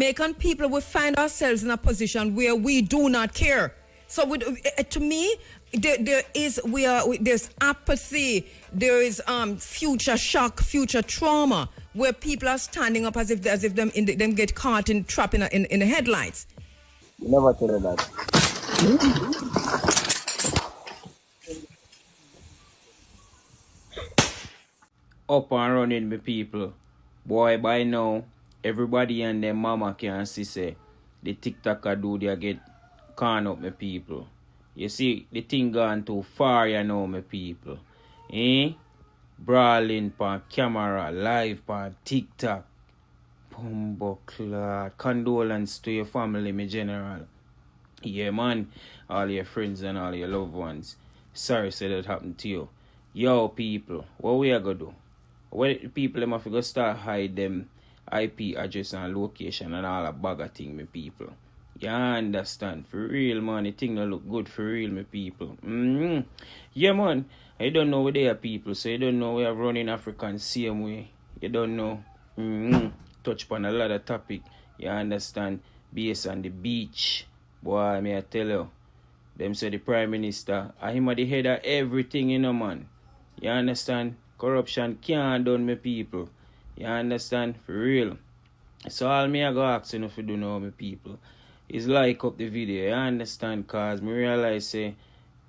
Jamaican people will find ourselves in a position where we do not care. So to me, there's apathy, there is future shock, future trauma, where people are standing up as if them get caught in trap in the headlights. You never tell her that. Up and running, my people. Boy, by now, everybody and their mama can see say the TikToker do they get con up, my people. You see, the thing gone too far, you know, my people. Brawling on camera, live on TikTok. Bumbleclad. Condolence to your family, my general. Yeah, man. All your friends and all your loved ones. Sorry say that happened to you. Yo, people, what we are going to do? Well, the people them have to go start hide them IP address and location and all that bag of thing, my people. You understand? For real, man. The thing don't look good for real, my people. Yeah, man. I don't know where they are people, so you don't know we are running African same way. You don't know. Touch upon a lot of topic. You understand? Based on the beach. Boy, may I tell you. Them say the Prime Minister, him at the head of everything, you know, man. You understand? Corruption can't done, my people. You understand? For real. So all me I go ask you if you do know, my people, is like up the video. You understand? Cause me realize say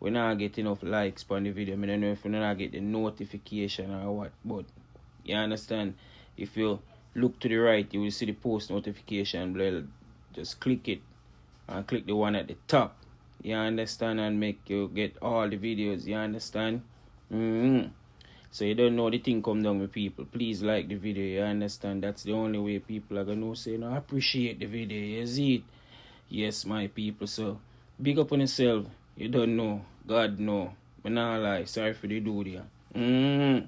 we not get enough likes on the video. I don't know if we not get the notification or what. But you understand? If you look to the right, you will see the post notification bell. Just click it and click the one at the top. You understand? And make you get all the videos. You understand? So you don't know the thing come down with people. Please like the video. You understand? That's the only way people are gonna say, no, I appreciate the video. You see it? Yes, my people. So big up on yourself. You don't know. God know. But not lie. Sorry for the dude here.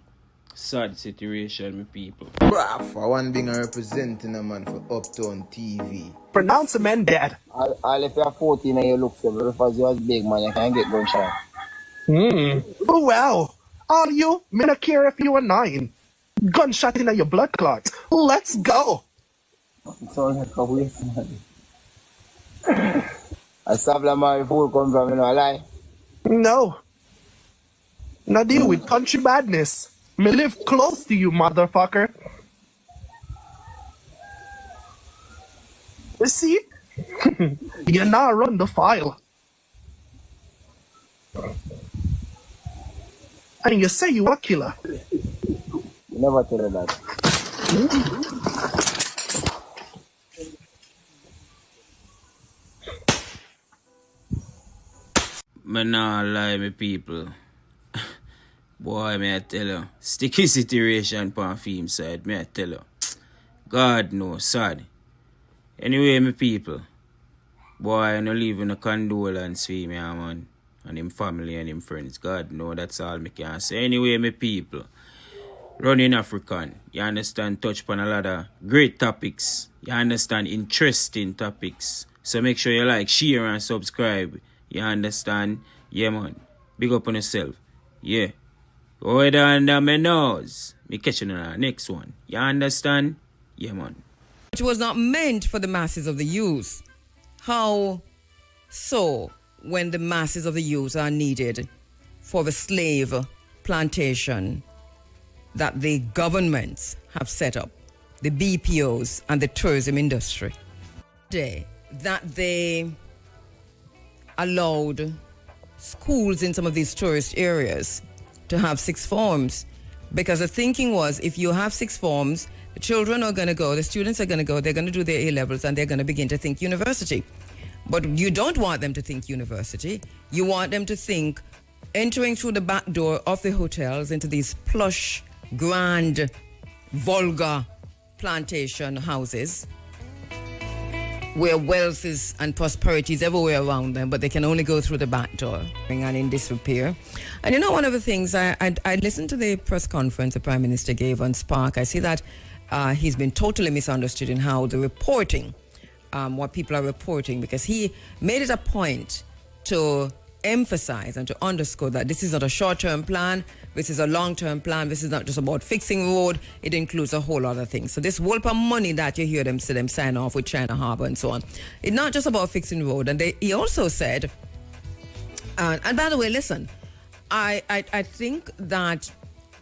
Sad situation, my people. Bruh, for one being a representing a man for Uptown TV. Pronounce a man dead. All if you're 14 and you look for it, because you're big man, you can't get gunshot. Oh well. All you, me not care if you are 9. Gunshot in your blood clot. Let's go. So like a waste, man. I Sabla Mary fool come from, you know, a lie. No. Not deal with country badness. Me live close to you, motherfucker. You see? You now run the file. And you say you a killer. You never tell her that. Man, nah lie, my people. Boy, may I tell you. Sticky situation on film side, may I tell you. God knows, sad. Anyway, my people. Boy, I no leaving a condolence for me, man. And him family and him friends. God know, that's all me can say. Anyway, my people. Running African. You understand? Touch upon a lot of great topics. You understand? Interesting topics. So make sure you like, share and subscribe. You understand? Yeah, man. Big up on yourself. Yeah. Go ahead under my nose. Me catching you on the next one. You understand? Yeah, man. It was not meant for the masses of the youth. How so when the masses of the youth are needed for the slave plantation that the governments have set up, the BPOs and the tourism industry? That they allowed schools in some of these tourist areas to have 6 forms, because the thinking was if you have 6 forms, the children are going to go, the students are going to go, they're going to do their A-levels and they're going to begin to think university. But you don't want them to think university. You want them to think entering through the back door of the hotels into these plush, grand, vulgar plantation houses where wealth is and prosperity is everywhere around them, but they can only go through the back door and in disrepair. And you know, one of the things, I listened to the press conference the Prime Minister gave on Spark. I see that he's been totally misunderstood in how the reporting, what people are reporting, because he made it a point to emphasize and to underscore that this is not a short-term plan, this is a long-term plan. This is not just about fixing road, it includes a whole lot of things. So this whole of money that you hear them say them sign off with China Harbour and so on, it's not just about fixing road. And he also said, and by the way, listen, I think that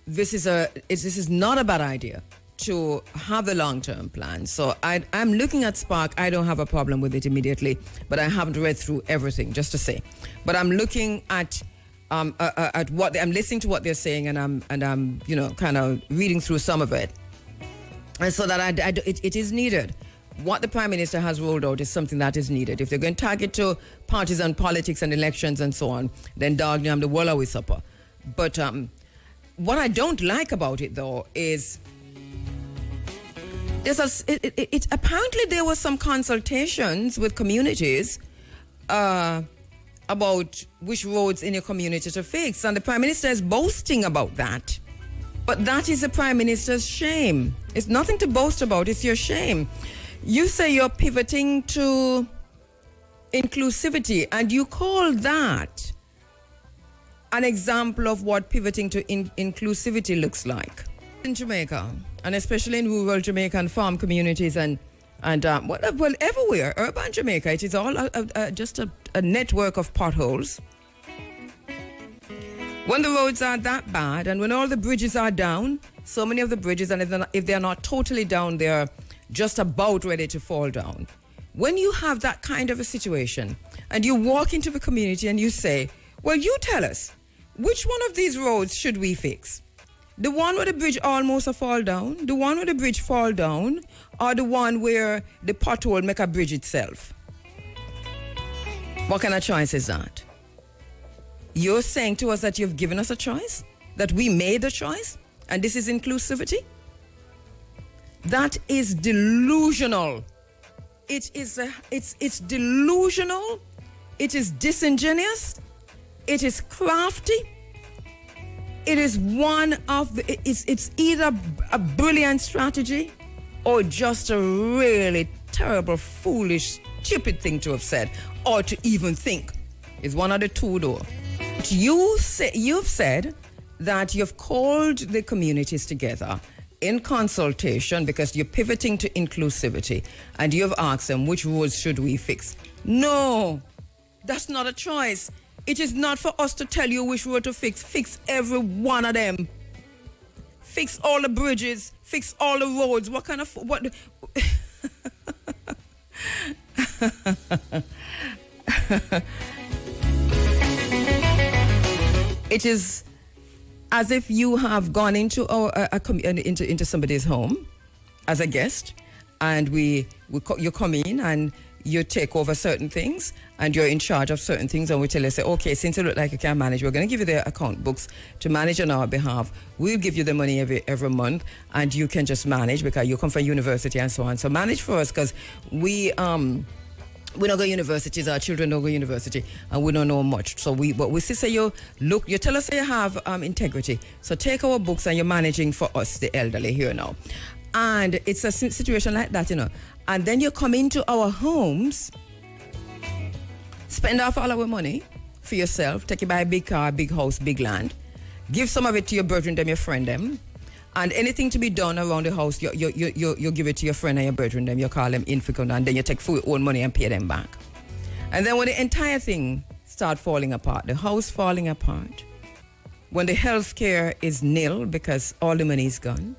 this is not a bad idea to have a long-term plan. So I'm looking at Spark. I don't have a problem with it immediately, but I haven't read through everything, just to say. But I'm looking at what I'm listening to what they're saying, and I'm kind of reading through some of it, and so that it is needed. What the Prime Minister has rolled out is something that is needed. If they're going to target to partisan politics and elections and so on, then dog damn the world away supper. But what I don't like about it though is apparently there were some consultations with communities about which roads in your community to fix, and the Prime Minister is boasting about that. But that is the Prime Minister's shame. It's nothing to boast about, it's your shame. You say you're pivoting to inclusivity, and you call that an example of what pivoting to inclusivity looks like. In Jamaica, and especially in rural Jamaican farm communities and well, everywhere, urban Jamaica, it is all just a network of potholes. When the roads are that bad and when all the bridges are down, so many of the bridges, and if they're not totally down, they're just about ready to fall down. When you have that kind of a situation and you walk into the community and you say, well, you tell us, which one of these roads should we fix? The one where the bridge almost fall down, the one where the bridge fall down, or the one where the pothole make a bridge itself? What kind of choice is that? You're saying to us that you've given us a choice? That we made a choice? And this is inclusivity? That is delusional. It's delusional. It is disingenuous. It is crafty. It is one of the, it's either a brilliant strategy or just a really terrible, foolish, stupid thing to have said or to even think. It's one of the two though. You've said that you've called the communities together in consultation because you're pivoting to inclusivity, and you've asked them which roads should we fix. No, that's not a choice. It is not for us to tell you which road to fix. Fix every one of them. Fix all the bridges. Fix all the roads. What kind of... what? It is as if you have gone into into somebody's home as a guest, and you come in and you take over certain things and you're in charge of certain things, and we tell you, say, okay, since you look like you can manage, we're going to give you the account books to manage on our behalf. We'll give you the money every month, and you can just manage because you come from university and so on. So manage for us, because we don't go to universities, our children don't go to university, and we don't know much. So but we say you tell us you have integrity. So take our books and you're managing for us, the elderly here now. And it's a situation like that, And then you come into our homes, spend off all our money for yourself, take you buy a big car, big house, big land, give some of it to your brethren, them, your friend, them, and anything to be done around the house, you give it to your friend and your brethren, them, you call them in for, and then you take for your own money and pay them back. And then when the entire thing start falling apart, the house falling apart, when the health care is nil because all the money is gone,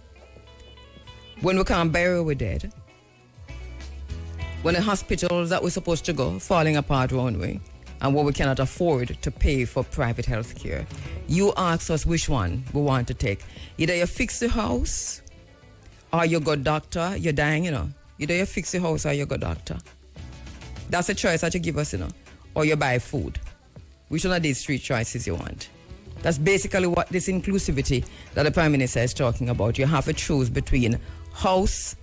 when we can't bury our dead, when the hospitals that we're supposed to go falling apart one way, and what we cannot afford to pay for private health care, you ask us which one we want to take. Either you fix the house or you go doctor, you're dying, Either you fix the house or you go doctor. That's a choice that you give us, Or you buy food. Which one of these three choices you want? That's basically what this inclusivity that the Prime Minister is talking about. You have to choose between house,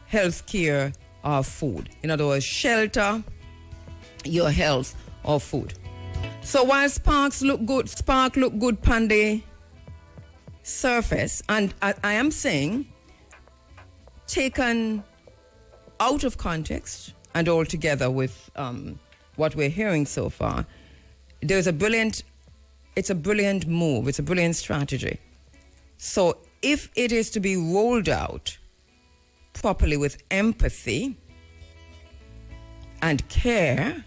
health care, or food. In other words, shelter, your health, or food. So while Spark look good on the surface, and I am saying, taken out of context and all together with what we're hearing so far, it's a brilliant move. It's a brilliant strategy. So if it is to be rolled out properly with empathy and care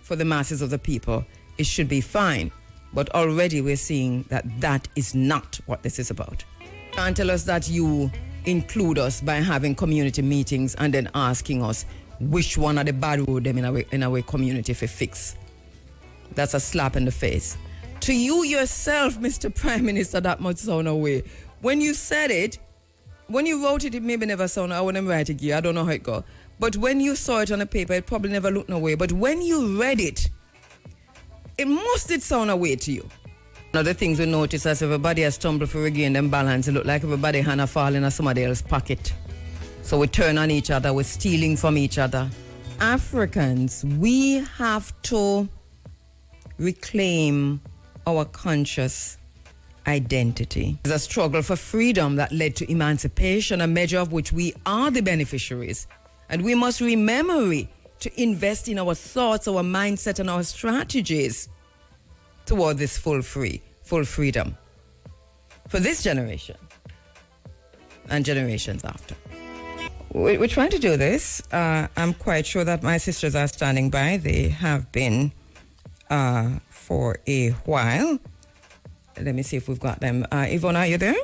for the masses of the people, it should be fine. But already we're seeing that is not what this is about. You can't tell us that you include us by having community meetings and then asking us which one of the bad road them in our community for fix. That's a slap in the face. To you yourself, Mr. Prime Minister, that much sound away. When you said it, when you wrote it, it maybe never sounded, I wouldn't write it here, I don't know how it go. But when you saw it on the paper, it probably never looked no way. But when you read it, it must did sound away to you. Another things we notice as everybody has stumbled for regain them balance, it look like everybody hand a fall in somebody else's pocket. So we turn on each other, we're stealing from each other. Africans, we have to reclaim our conscious identity. There's a struggle for freedom that led to emancipation, a measure of which we are the beneficiaries. And we must remember to invest in our thoughts, our mindset, and our strategies toward this full freedom for this generation and generations after. We're trying to do this. I'm quite sure that my sisters are standing by. They have been for a while. Let me see if we've got them. Yvonne, are you there?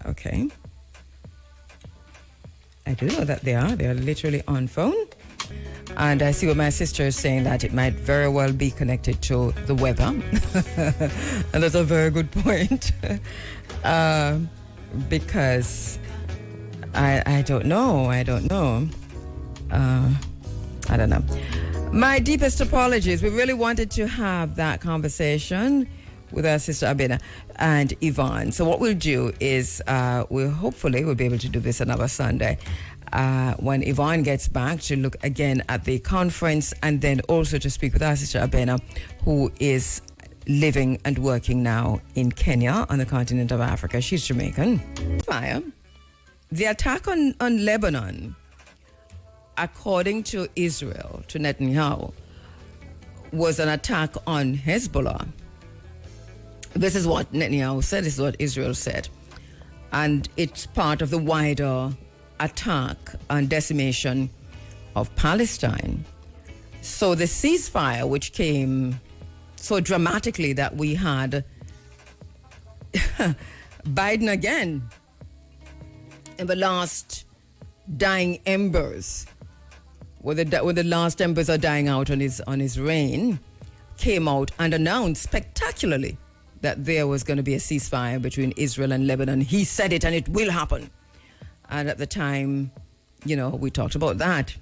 Okay. I do know that they are. They are literally on phone. And I see what my sister is saying, that it might very well be connected to the weather. And that's a very good point. Because I don't know. I don't know. My deepest apologies. We really wanted to have that conversation with our sister Abena and Yvonne. So what we'll do is we'll be able to do this another Sunday when Yvonne gets back to look again at the conference and then also to speak with our sister Abena, who is living and working now in Kenya on the continent of Africa. She's Jamaican. The attack on Lebanon, according to Israel, to Netanyahu, was an attack on Hezbollah. This is what Netanyahu said, this is what Israel said. And it's part of the wider attack and decimation of Palestine. So the ceasefire, which came so dramatically that we had Biden again in the last dying embers, where the last embers are dying out on his reign, came out and announced spectacularly that there was going to be a ceasefire between Israel and Lebanon. He said it, and it will happen. And at the time, we talked about that.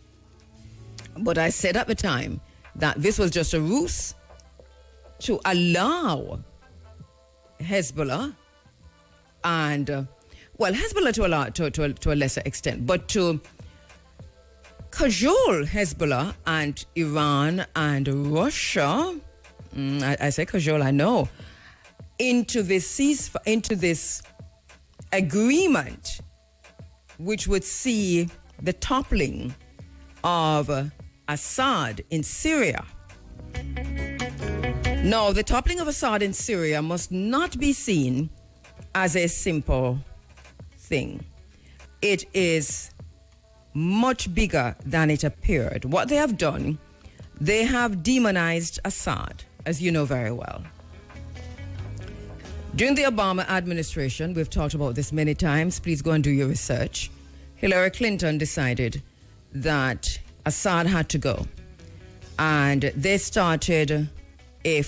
But I said at the time that this was just a ruse to allow Hezbollah and, Hezbollah to a lesser extent, but to cajole Hezbollah and Iran and Russia, I say cajole, I know, into this agreement, which would see the toppling of Assad in Syria. Now, the toppling of Assad in Syria must not be seen as a simple thing. It is much bigger than it appeared. What they have done, they have demonized Assad, as you know very well. During the Obama administration, we've talked about this many times, please go and do your research, Hillary Clinton decided that Assad had to go. And they started a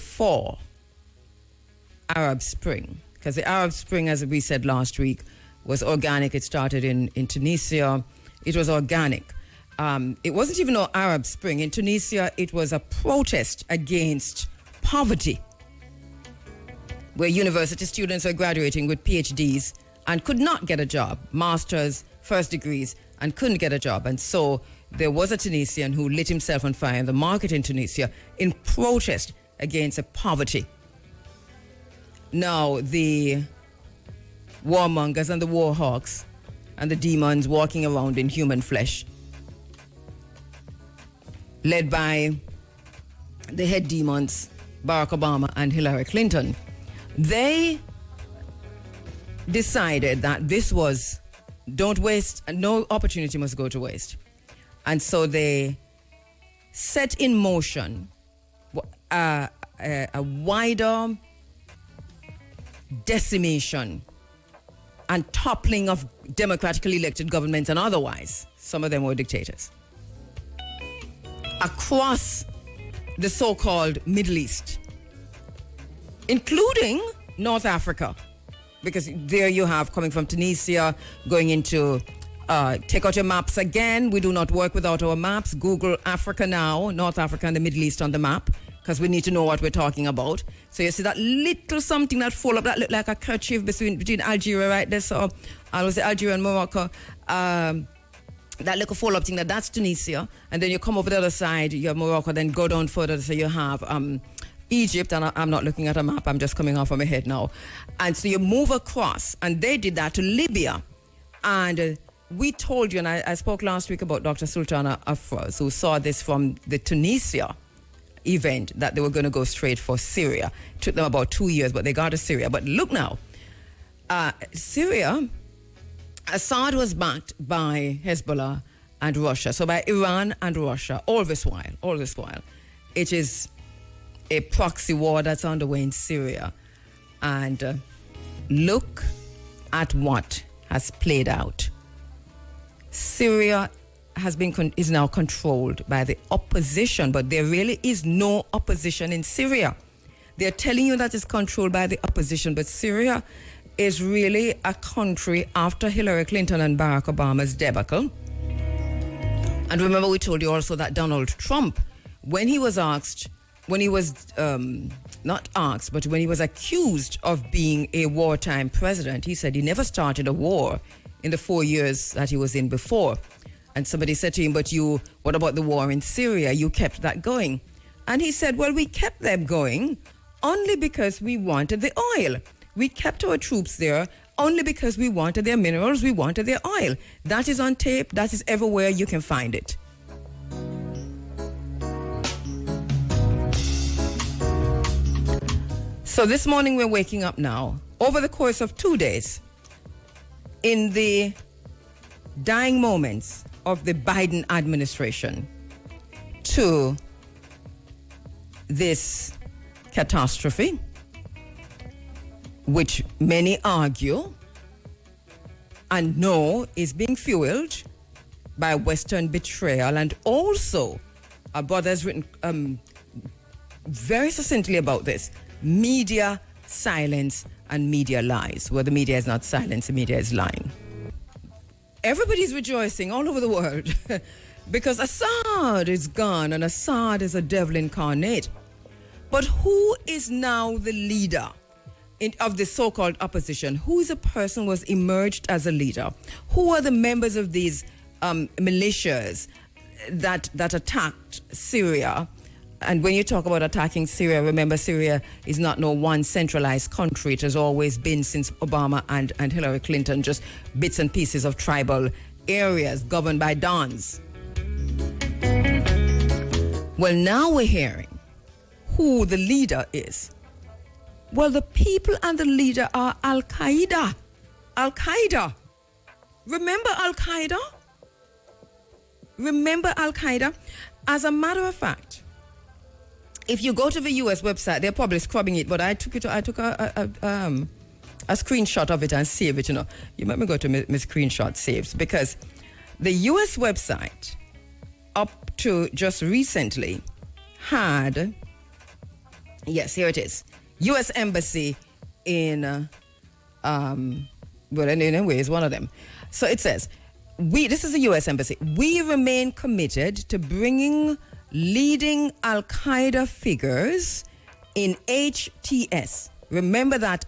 Arab Spring. Because the Arab Spring, as we said last week, was organic. It started in Tunisia. It was organic. It wasn't even an Arab Spring. In Tunisia, it was a protest against poverty, where university students were graduating with PhDs and could not get a job, masters, first degrees, and couldn't get a job. And so there was a Tunisian who lit himself on fire in the market in Tunisia in protest against the poverty. Now, the warmongers and the warhawks and the demons walking around in human flesh, led by the head demons, Barack Obama and Hillary Clinton, they decided that this was, don't waste, no opportunity must go to waste. And so they set in motion a wider decimation and toppling of democratically elected governments and otherwise. Some of them were dictators. Across the so-called Middle East, including North Africa, because there you have, coming from Tunisia, going into, take out your maps again. We do not work without our maps. Google Africa now, North Africa and the Middle East on the map, because we need to know what we're talking about. So you see that little something that fall up, that look like a kerchief between Algeria right there. So I was Algeria and Morocco. That little fall up thing, that's Tunisia. And then you come over the other side, you have Morocco, then go down further. So you have Egypt, and I'm not looking at a map, I'm just coming off of my head now. And so you move across, and they did that to Libya. And we told you, and I spoke last week about Dr. Sultana Afroz, who saw this from the Tunisia event, that they were going to go straight for Syria. It took them about 2 years, but they got to Syria. But look now, Syria, Assad was backed by Hezbollah and Russia, so by Iran and Russia, all this while. It is a proxy war that's underway in Syria. And look at what has played out. Syria is now controlled by the opposition, but there really is no opposition in Syria. They're telling you that it's controlled by the opposition, but Syria is really a country after Hillary Clinton and Barack Obama's debacle. And remember, we told you also that Donald Trump, when he was accused of being a wartime president, he said he never started a war in the 4 years that he was in before. And somebody said to him, but what about the war in Syria? You kept that going. And he said, well, we kept them going only because we wanted the oil. We kept our troops there only because we wanted their minerals, we wanted their oil. That is on tape, that is everywhere you can find it. So this morning we're waking up now, over the course of 2 days, in the dying moments of the Biden administration, to this catastrophe, which many argue and know is being fueled by Western betrayal. And also, our brother has written very succinctly about this: media silence and media lies. Well, the media is not silence, the media is lying. Everybody's rejoicing all over the world because Assad is gone and Assad is a devil incarnate. But who is now the leader of the so-called opposition? Who is a person who has emerged as a leader? Who are the members of these militias that attacked Syria? And when you talk about attacking Syria, remember, Syria is not no one centralized country. It has always been, since Obama and Hillary Clinton, just bits and pieces of tribal areas governed by dons. Well, now we're hearing who the leader is. Well, the people and the leader are Al-Qaeda. Al-Qaeda. Remember Al-Qaeda? Remember Al-Qaeda? As a matter of fact, if you go to the US website, they're probably scrubbing it, but I took a screenshot of it and save it, You let me go to my screenshot saves, because the US website up to just recently had, yes, here it is, US Embassy in, anyway, it's one of them. So it says, this is the US Embassy. We remain committed to bringing leading Al-Qaeda figures in HTS. Remember that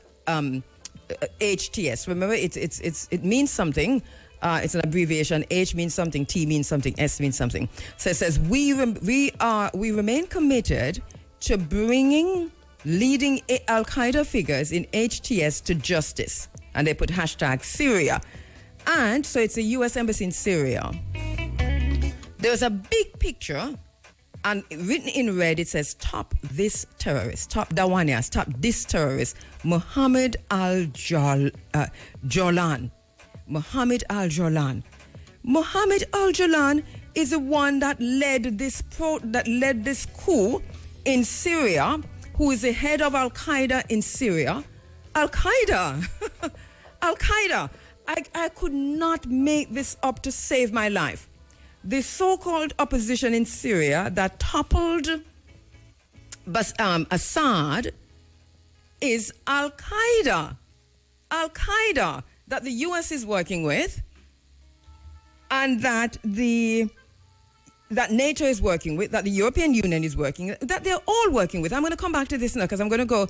HTS. Remember, it means something. It's an abbreviation. H means something. T means something. S means something. So it says we remain committed to bringing leading Al-Qaeda figures in HTS to justice. And they put hashtag Syria. And so it's a U.S. embassy in Syria. There's a big picture And written in red, it says, "Stop this terrorist, stop Dawania, stop this terrorist, Mohammed al-Jolan." Mohammed al-Jolan. Mohammed al-Jolan is the one that led this coup in Syria, who is the head of Al-Qaeda in Syria. Al-Qaeda. Al-Qaeda. I could not make this up to save my life. The so-called opposition in Syria that toppled Assad is Al-Qaeda. Al-Qaeda that the U.S. is working with, and that NATO is working with, that the European Union is working, that they're all working with. I'm going to come back to this now because I'm going to go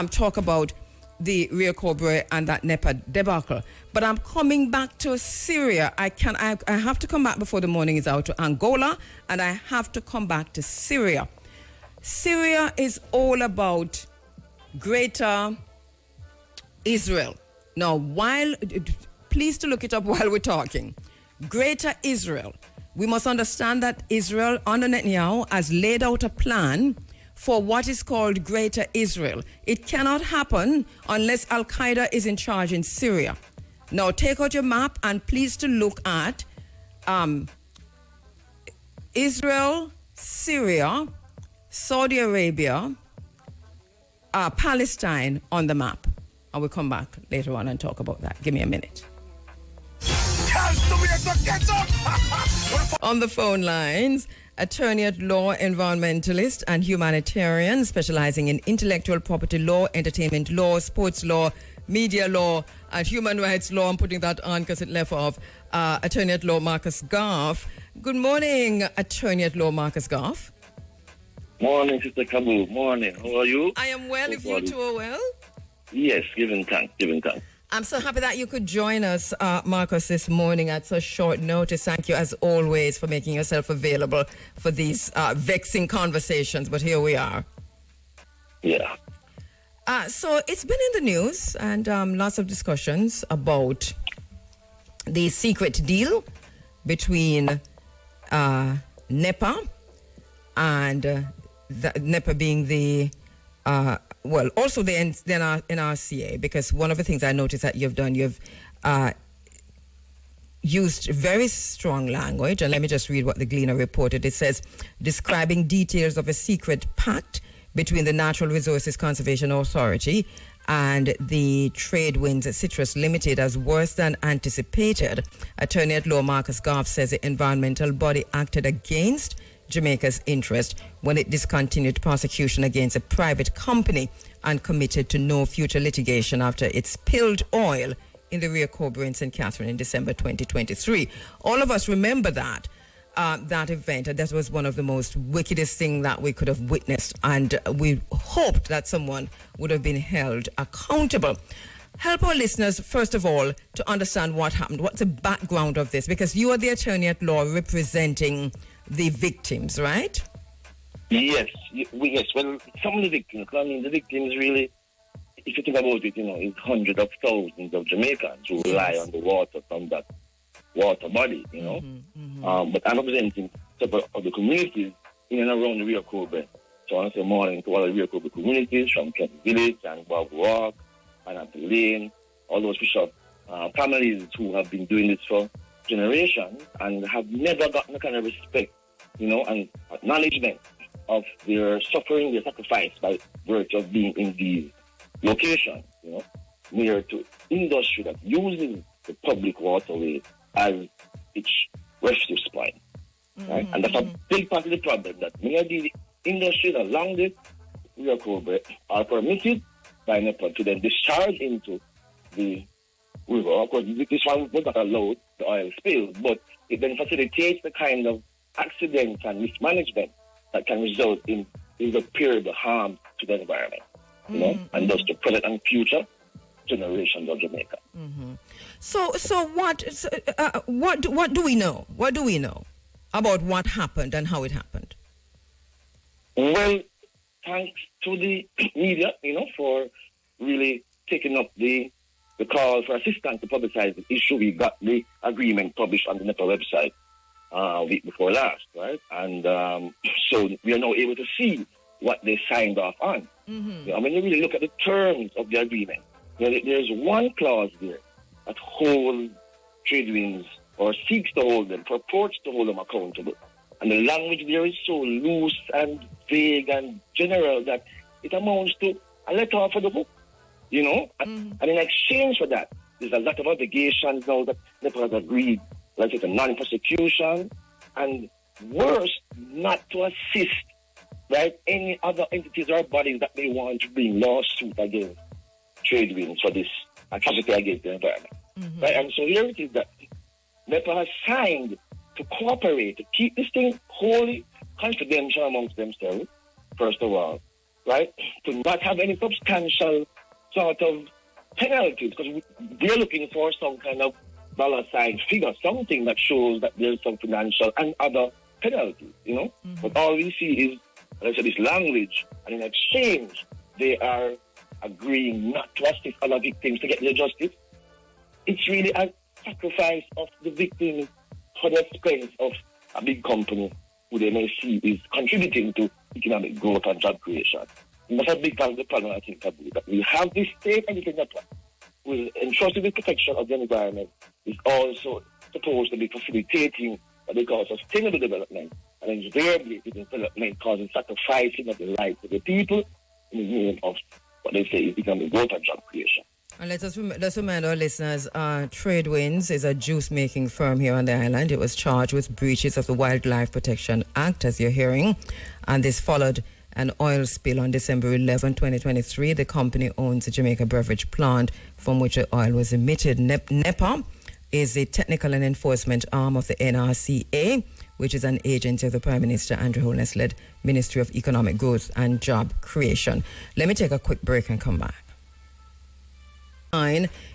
talk about the Rio Cobre and that NEPA debacle. But I'm coming back to Syria. I have to come back before the morning is out to Angola, and I have to come back to Syria. Syria is all about Greater Israel. Now, please to look it up while we're talking. Greater Israel. We must understand that Israel under Netanyahu has laid out a plan for what is called Greater Israel. It cannot happen unless Al-Qaeda is in charge in Syria. Now, take out your map and please to look at Israel, Syria, Saudi Arabia, Palestine on the map. I will come back later on and talk about that. Give me a minute. On the phone lines, attorney at law, environmentalist and humanitarian, specializing in intellectual property law, entertainment law, sports law, media law, and human rights law. I'm putting that on because it left off. Attorney at law Marcus Goff. Good morning, attorney at law Marcus Goff. Morning, Sister KABU. Morning. How are you? I am well, if you two are well. Yes, giving thanks. I'm so happy that you could join us, Marcus, this morning at such short notice. Thank you, as always, for making yourself available for these vexing conversations. But here we are. Yeah. So it's been in the news and lots of discussions about the secret deal between NEPA and NEPA being the also the NRCA, because one of the things I noticed that you've done, you've used very strong language, and let me just read what the Gleaner reported. It says, describing details of a secret pact between the Natural Resources Conservation Authority and the Tradewinds Citrus Limited as worse than anticipated. Attorney at law Marcus Goff says the environmental body acted against Jamaica's interest when it discontinued prosecution against a private company and committed to no future litigation after it spilled oil in the Rio Cobre in St. Catherine in December 2023. All of us remember that event, and that was one of the most wickedest things that we could have witnessed, and we hoped that someone would have been held accountable. Help our listeners, first of all, to understand what happened. What's the background of this? Because you are the attorney at law representing the victims, right? Yes. Yes. Well, some of the victims, the victims really, if you think about it, it's hundreds of thousands of Jamaicans who rely on the water from that water body, But I'm representing several of the communities in and around the Rio Cobre. So I want to say morning to all the Rio Cobre communities from Kent Village and Bob Walk, Pineapple Lane, all those bishop families who have been doing this for generations and have never gotten the kind of respect, and acknowledgement of their suffering, their sacrifice by virtue of being in these locations, near to industry that uses the public waterways as its refuse point. Right? And that's a big part of the problem, that many of the industries along the Rio Cobre are permitted by NEPA to then discharge into the river. Of course, this one was not allowed, the oil spill, but it then facilitates the kind of accidents and mismanagement that can result in irreparable harm to the environment, and thus the present and future generations of Jamaica. So what do we know? What do we know about what happened and how it happened? Well, thanks to the media, for really taking up the call for assistance to publicize the issue. We got the agreement published on the NEPA website week before last, right? And so we are now able to see what they signed off on. When you really look at the terms of the agreement, there's one clause there that holds trade unions or seeks to hold them, purports to hold them accountable. And the language there is so loose and vague and general that it amounts to a letter off of the book, And in exchange for that, there's a lot of obligations now that NEPA has agreed, like it's a non-prosecution, and worse, not to assist, right, any other entities or bodies that they want to bring lawsuit against trade unions for this atrocity against the environment. Right? And so here it is that NEPA has signed to cooperate, to keep this thing wholly confidential amongst themselves, first of all, right? To not have any substantial sort of penalties, because we're looking for some kind of dollar sign figure, something that shows that there's some financial and other penalties, But all we see is, as I said, this language, and in exchange, they are agreeing not to assist other victims to get their justice. It's really a sacrifice of the victims for the expense of a big company who they may see is contributing to economic growth and job creation. And that's a big part of the problem, I think, that we have this state education network will entrusted with protection of the environment is also supposed to be facilitating what they call sustainable development, and invariably the development causing sacrificing of the lives of the people in the name of what they say is economic growth and job creation. And let's remind our listeners, Tradewinds is a juice-making firm here on the island. It was charged with breaches of the Wildlife Protection Act, as you're hearing, and this followed an oil spill on December 11, 2023. The company owns a Jamaica beverage plant from which the oil was emitted. NEPA is the technical and enforcement arm of the NRCA, which is an agency of the Prime Minister Andrew Holness-led Ministry of Economic Growth and Job Creation. Let me take a quick break and come back.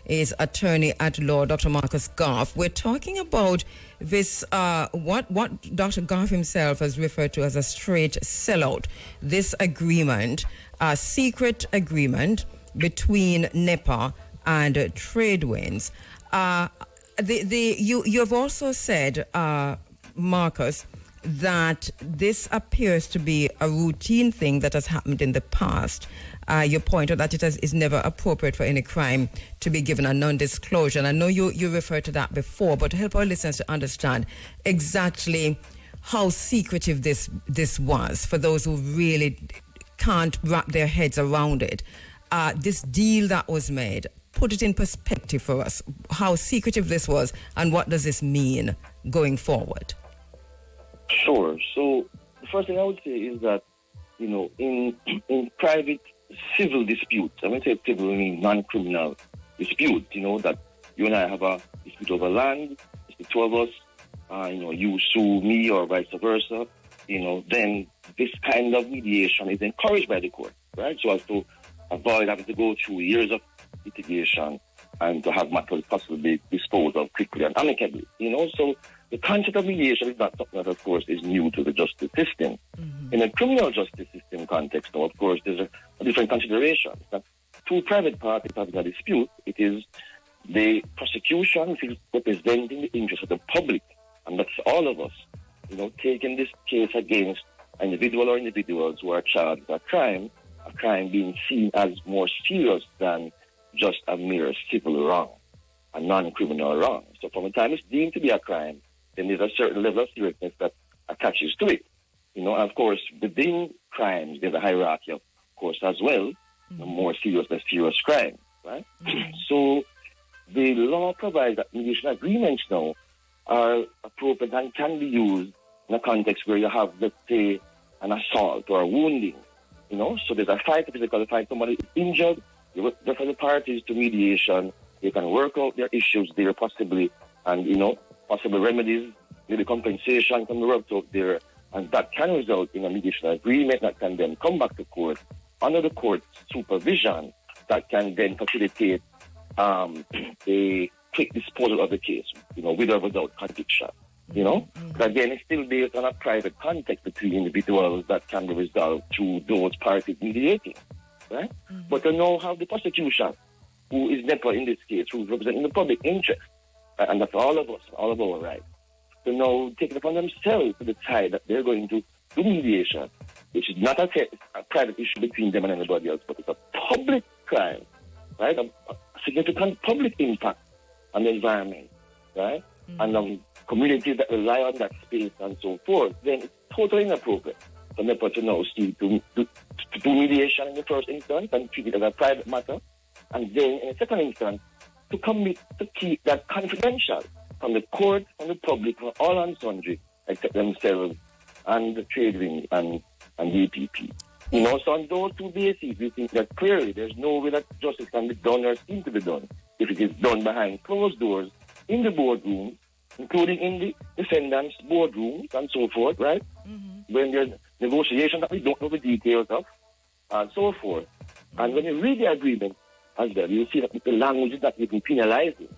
Is attorney at law Dr. Marcus Goff. We're talking about this, what Dr. Goff himself has referred to as a straight sellout. This agreement, a secret agreement between NEPA and Tradewinds. You have also said, Marcus, that this appears to be a routine thing that has happened in the past. You pointed that it is never appropriate for any crime to be given a non-disclosure. And I know you referred to that before, but to help our listeners to understand exactly how secretive this was for those who really can't wrap their heads around it. This deal that was made, put it in perspective for us, how secretive this was and what does this mean going forward? Sure. So the first thing I would say is that, in private civil disputes, I mean, say civil, I mean non-criminal dispute, that you and I have a dispute over land, it's the two of us, you sue me or vice versa, then this kind of mediation is encouraged by the court, right? So as to avoid having to go through years of litigation and to have matters possibly disposed of quickly and amicably, So the concept of mediation is not something that, of course, is new to the justice system. In a criminal justice system context, though, of course, there's a different consideration. It's not two private parties having a dispute. It is the prosecution, which is representing the interests of the public, and that's all of us, taking this case against an individual or individuals who are charged with a crime being seen as more serious than just a mere civil wrong, a non-criminal wrong. So from the time it's deemed to be a crime, then there's a certain level of seriousness that attaches to it. And of course, within crimes, there's a hierarchy, of course, as well, more serious than serious crime, right? So the law provides that mediation agreements now are appropriate and can be used in a context where you have, let's say, an assault or a wounding, So there's a fight, a physical fight, somebody is injured, you refer the parties to mediation, they can work out their issues there possibly, and, possible remedies, maybe compensation can be worked out there, and that can result in a mediation agreement that can then come back to court under the court's supervision that can then facilitate a quick disposal of the case, with or without conviction. But again, it's still based on a private context between individuals that can be resolved through those parties mediating, right? But to now have the prosecution, who is NEPA in this case, who's representing the public interest, and that's all of us, all of our rights, to now take it upon themselves to decide that they're going to do mediation, which is not a private issue between them and anybody else, but it's a public crime, right? A significant public impact on the environment, right? And communities that rely on that space and so forth, then it's totally inappropriate for NEPA to now seek to do mediation in the first instance and treat it as a private matter, and then in the second instance to commit to keep that confidential from the court, from the public, from all and sundry, except themselves and the trade wing and DPP. You know, so on those two bases, we think that clearly there's no way that justice can be done or seem to be done if it is done behind closed doors in the boardroom, including in the defendant's boardrooms and so forth, right? When there's negotiations that we don't know the details of and so forth. And when you read the agreement as well, you see that the language is not even penalizing.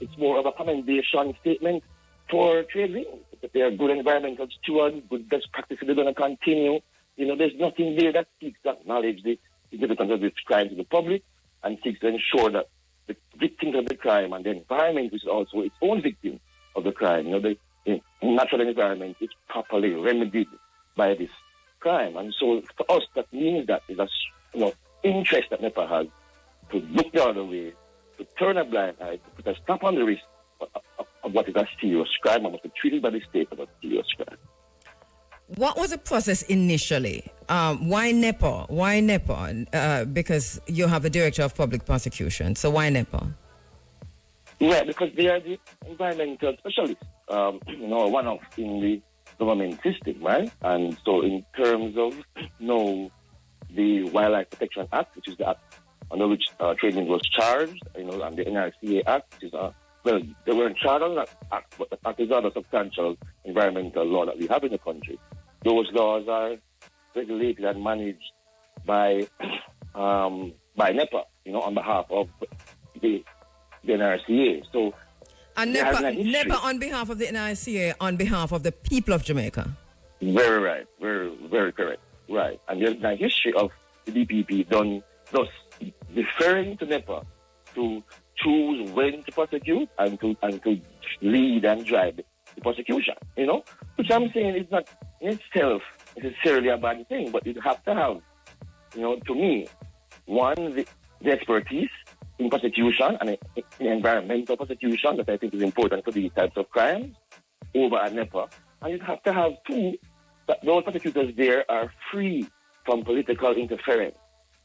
It's more of a commendation statement for trade wings. That they are good environmental stewards, good best practices, they're going to continue. You know, there's nothing there that seeks to acknowledge the significance of this crime to the public and seeks to ensure that the victims of the crime and the environment, which is also its own victim of the crime, you know, the natural environment is properly remedied by this crime. And so for us, that means that is a interest that NEPA has to look the other way, to turn a blind eye, to put a stop on the risk of what is a serious crime and must be treated by the state as a serious crime. What was the process initially? Why NEPA? Why NEPA? Because you have a director of public prosecution. So why NEPA? Yeah, because they are the environmental specialists, one of in the government system, right? And so in terms of, the Wildlife Protection Act, which is the act under which trading was charged, and the NRCA Act, which is, they weren't charged on that act, but the act is other substantial environmental law that we have in the country. Those laws are regulated and managed by NEPA, on behalf of the NRCA. So, and NEPA on behalf of the NRCA, on behalf of the people of Jamaica. Very right, very, very correct. Right, and there's a history of the DPP thus deferring to NEPA to choose when to prosecute and to lead and drive the prosecution, which I'm saying is not in itself necessarily a bad thing, but you have to have, to me, one, the expertise in prosecution and in environmental prosecution that I think is important for these types of crimes over at NEPA, and you have to have two, that those prosecutors there are free from political interference,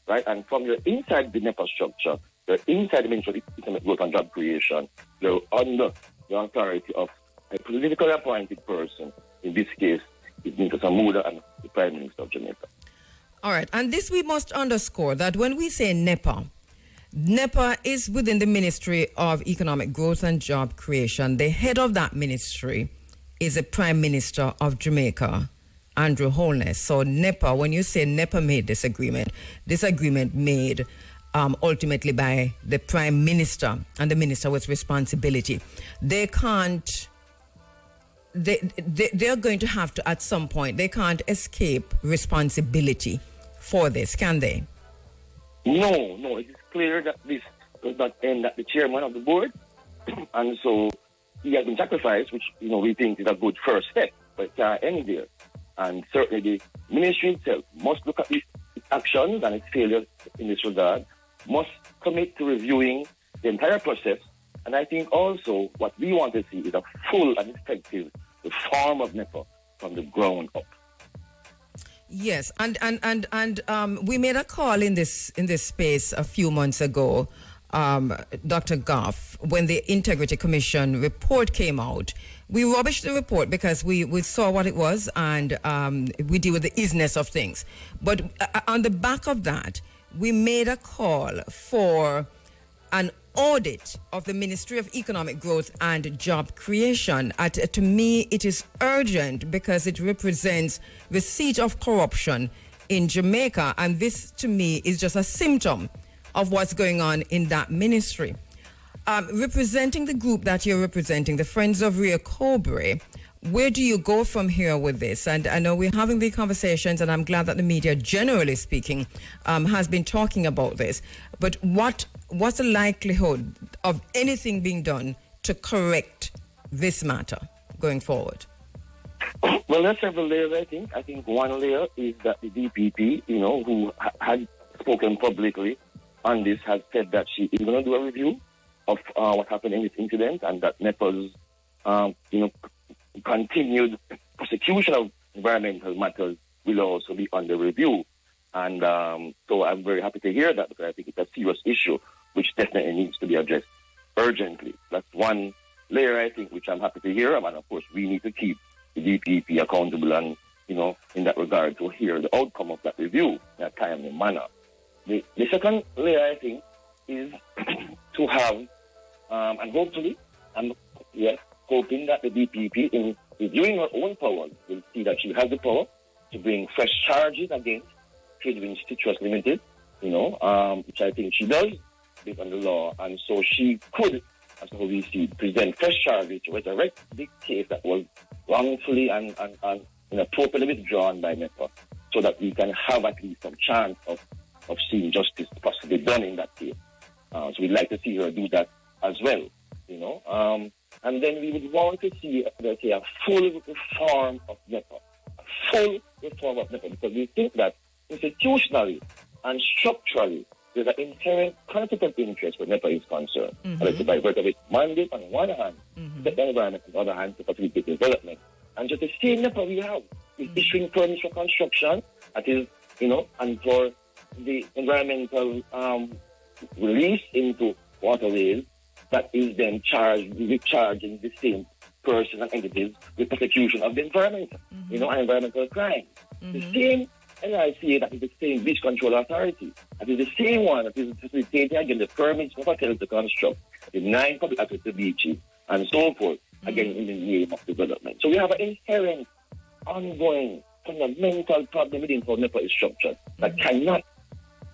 right? And from your inside the NEPA structure, you're inside the Ministry of Economic Growth and Job Creation, you're under the authority of a politically appointed person. In this case, it's Mr. Samuda and the Prime Minister of Jamaica. All right, and this we must underscore that when we say NEPA is within the Ministry of Economic Growth and Job Creation. The head of that ministry is the Prime Minister of Jamaica, Andrew Holness. So NEPA, when you say NEPA made this agreement made ultimately by the Prime Minister and the Minister with responsibility. They're going to have to, at some point, they can't escape responsibility for this, can they? No, it is clear that this does not end at the chairman of the board, and so he has been sacrificed, which we think is a good first step, but it can't end there. And certainly the ministry itself must look at its actions and its failures in this regard, must commit to reviewing the entire process, and I think also what we want to see is a full and effective reform of NEPA from the ground up. Yes, and we made a call in this space a few months ago, Dr. Goff, when the Integrity Commission report came out. We rubbished the report because we saw what it was, and we deal with the isness of things. But on the back of that, we made a call for an audit of the Ministry of Economic Growth and Job Creation. To me, it is urgent because it represents the seat of corruption in Jamaica, and this, to me, is just a symptom of what's going on in that ministry. Representing the group that you're representing, the Friends of Rio Cobre, where do you go from here with this? And I know we're having the conversations, and I'm glad that the media, generally speaking, has been talking about this. But what's the likelihood of anything being done to correct this matter? going forward? Well, there's several layers, I think. I think one layer is that the DPP, who had spoken publicly on this, has said that she is going to do a review of what happened in this incident, and that NEPA's, continued prosecution of environmental matters will also be under review. And so I'm very happy to hear that, because I think it's a serious issue which definitely needs to be addressed urgently. That's one layer, I think, which I'm happy to hear. And of course, we need to keep the DPP accountable and, in that regard, to hear the outcome of that review in a timely manner. The second layer, I think, is to have, and hopefully, hoping that the DPP, in reviewing her own powers, will see that she has the power to bring fresh charges against Trade Citrus Limited, which I think she does based on the law. And so she could, as how we see, present fresh charges to resurrect the case that was wrongfully and appropriately withdrawn by NEPA, so that we can have at least some chance of seeing justice possibly done in that case. So we'd like to see her do that as well, and then we would want to see, let's say, a full reform of NEPA. Because we think that institutionally and structurally, there's an inherent conflict of interest where NEPA is concerned. By virtue of its mandate on one hand, the environment on the other hand to facilitate development. And just the same NEPA we have is issuing permits for construction, that is, and for the environmental release into waterways, that is then recharging the same person and entities with prosecution of the environment, and environmental crime. The same NICA, that is the same beach control authority, that is the same one that is facilitating again the permits for hotels to construct, denying public access to beaches, and so forth, again in the name of development. So we have an inherent, ongoing, fundamental problem within how NEPA is structured that cannot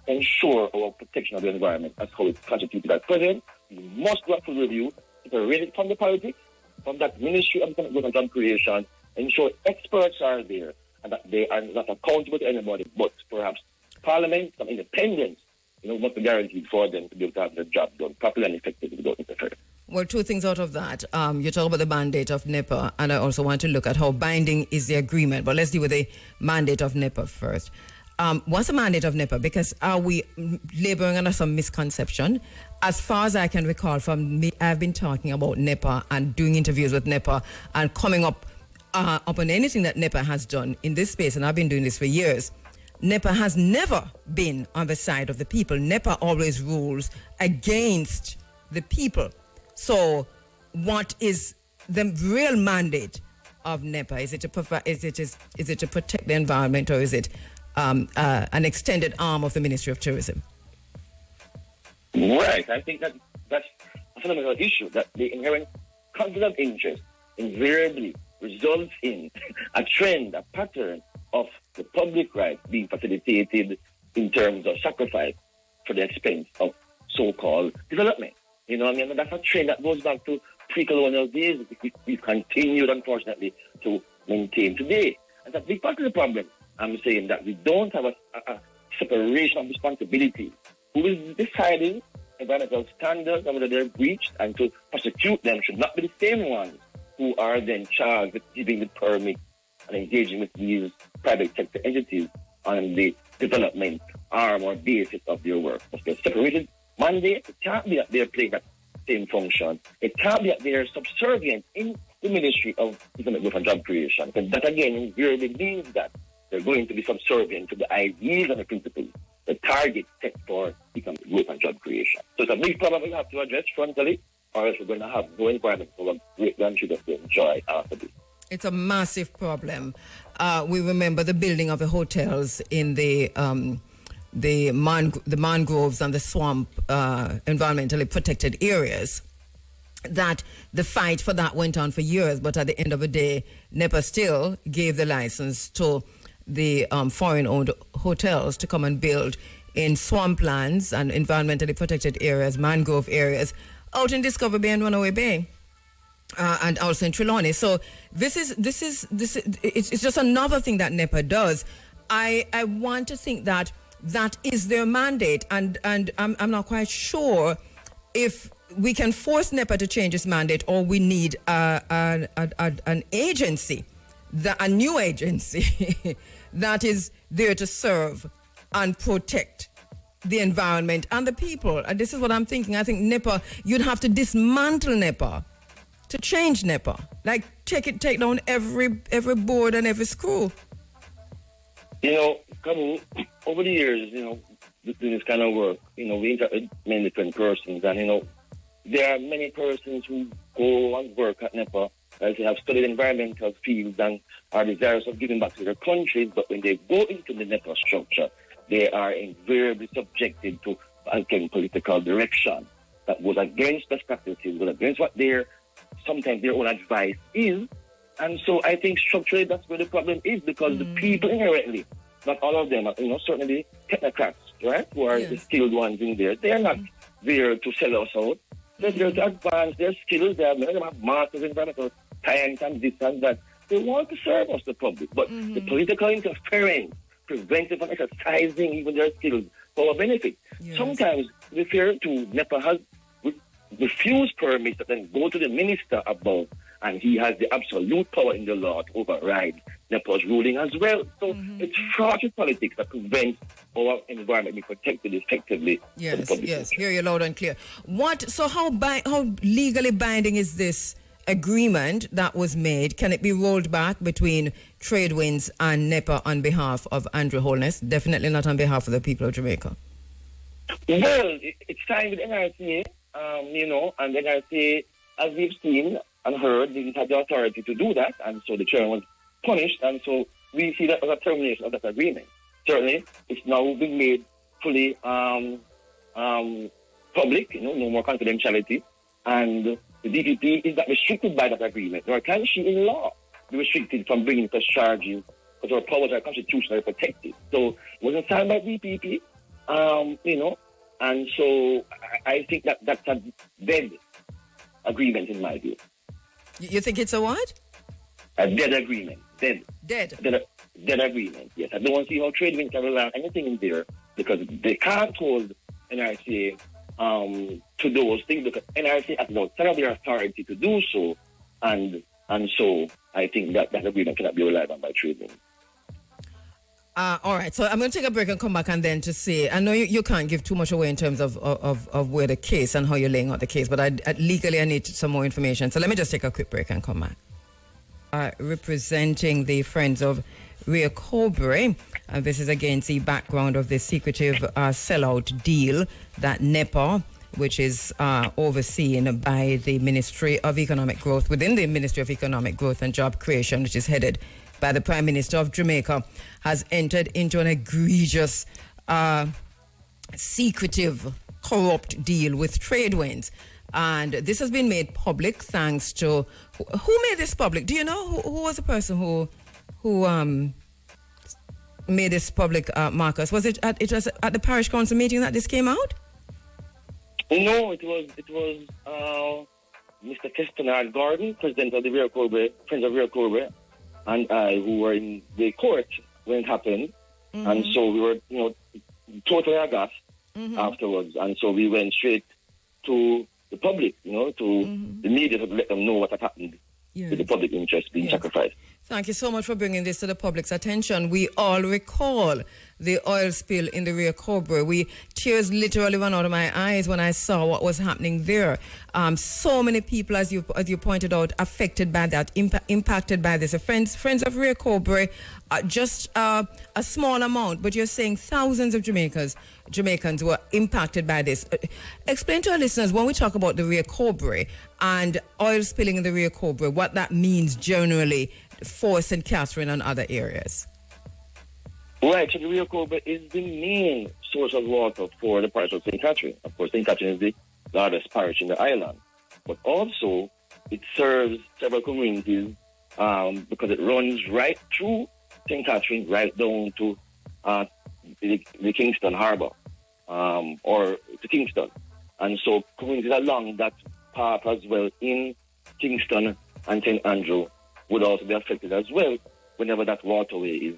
ensure our protection of the environment as how it's constituted at present. We must do a full review, separate it from the politics, from that Ministry of Economic Growth and Job Creation, ensure experts are there and that they are not accountable to anybody, but perhaps Parliament, some independence, must be guaranteed for them to be able to have the job done properly and effectively without interference. Well, two things out of that. You talk about the mandate of NEPA, and I also want to look at how binding is the agreement. But let's deal with the mandate of NEPA first. What's the mandate of NEPA? Because are we laboring under some misconception? As far as I can recall from me, I've been talking about NEPA and doing interviews with NEPA and coming up on anything that NEPA has done in this space, and I've been doing this for years. NEPA has never been on the side of the people. NEPA always rules against the people. So what is the real mandate of NEPA? Is it to protect the environment, or is it an extended arm of the Ministry of Tourism? Right. I think that's a fundamental issue, that the inherent conflict of interest invariably results in a trend, a pattern of the public rights being facilitated in terms of sacrifice for the expense of so-called development. And that's a trend that goes back to pre-colonial days, which we've continued, unfortunately, to maintain today. And that's a big part of the problem. I'm saying that we don't have a separation of responsibility. Who is deciding environmental standards and whether they're breached, and to prosecute them should not be the same ones who are then charged with giving the permit and engaging with these private sector entities on the development arm or basis of their work. Must be a separated mandate. It can't be that they're playing that same function. It can't be that they're subservient in the Ministry of Economic Growth and Job Creation, because that again invariably means that they're going to be subservient to the ideas and the principles, the target set for economic growth and job creation. So it's a big problem we have to address frontally, or else we're going to have no environment for our great grandchildren to enjoy after this. It's a massive problem. We remember the building of the hotels in the mangroves and the swamp, environmentally protected areas. That the fight for that went on for years, but at the end of the day, NEPA still gave the license to the foreign-owned hotels to come and build in swamplands and environmentally protected areas, mangrove areas, out in Discovery Bay and Runaway Bay, and also in Trelawney. So it's just another thing that NEPA does. I want to think that is their mandate, and I'm not quite sure if we can force NEPA to change its mandate, or we need an agency, a new agency that is there to serve and protect the environment and the people. And this is what I'm thinking. I think NEPA, you'd have to dismantle NEPA to change NEPA. Like take down every board and every screw. You know, over the years, doing this kind of work, we interact with many different persons, and there are many persons who go and work at NEPA as they have studied environmental fields and are desirous of giving back to their countries, but when they go into the NEPA structure, they are invariably subjected to political direction that goes against best practices, goes against what sometimes their own advice is. And so I think structurally that's where the problem is, because the people inherently, not all of them, certainly technocrats, right, who are the skilled ones in there, they are not there to sell us out. They're there to advance their skills. Many of them have masters in environmental science and this and that. They want to serve us, the public. But the political interference prevents them from exercising even their skills for our benefit. Yes. Sometimes, to be fair to NEPA, has refused permits that then go to the minister above, and he has the absolute power in the law to override NEPA's ruling as well. So it's fraudulent politics that prevents our environment being protected effectively. Yes, hear you loud and clear. So how legally binding is this agreement that was made? Can it be rolled back between Tradewinds and NEPA on behalf of Andrew Holness? Definitely not on behalf of the people of Jamaica. Well, it's signed with NRCA, and NRCA, as we've seen and heard, didn't have the authority to do that, and so the chairman was punished, and so we see that as a termination of that agreement. Certainly, it's now been made fully public, no more confidentiality, and the DPP is not restricted by that agreement, nor can she in law be restricted from bringing such charges, because our powers are constitutionally protected. So it wasn't signed by DPP, and so I think that's a dead agreement in my view. You think it's a what? A dead agreement. Dead agreement, yes. I don't want to see how Tradewinds can rely on anything in there, because they can't hold NRCA to those things, because NRCA has no outside of their authority to do so, and so I think that agreement cannot be relied on by Tradewinds. All right, so I'm going to take a break and come back and then to say, I know you can't give too much away in terms of where the case and how you're laying out the case, but legally I need some more information. So let me just take a quick break and come back. Representing the Friends of Rio Cobre, this is against the background of the secretive sellout deal that NEPA, which is overseen by the Ministry of Economic Growth, within the Ministry of Economic Growth and Job Creation, which is headed by the Prime Minister of Jamaica, has entered into an egregious, secretive, corrupt deal with Tradewinds. And this has been made public thanks to... Who made this public? Do you know who was the person who made this public, Marcus? Was it at the Parish Council meeting that this came out? No, it was Mr. Kestenard Gordon, President of the Rio Cobre, Friends of Rio Cobre, and I, who were in the court when it happened. And so we were, totally aghast afterwards. And so we went straight to the public, to the media to let them know what had happened with the public interest being sacrificed. Thank you so much for bringing this to the public's attention. We all recall the oil spill in the Rio Cobre. Tears literally ran out of my eyes when I saw what was happening there. So many people, as you pointed out, affected by that, impacted by this. Friends of Rio Cobre, just a small amount, but you're saying thousands of Jamaicans were impacted by this. Explain to our listeners, when we talk about the Rio Cobre and oil spilling in the Rio Cobre, what that means generally for St. Catherine and other areas. Right, so the Rio Cobre is the main source of water for the parish of St. Catherine. Of course, St. Catherine is the largest parish in the island, but also it serves several communities because it runs right through St. Catherine, right down to the Kingston Harbour, or to Kingston. And so communities along that path as well in Kingston and St. Andrew would also be affected as well whenever that waterway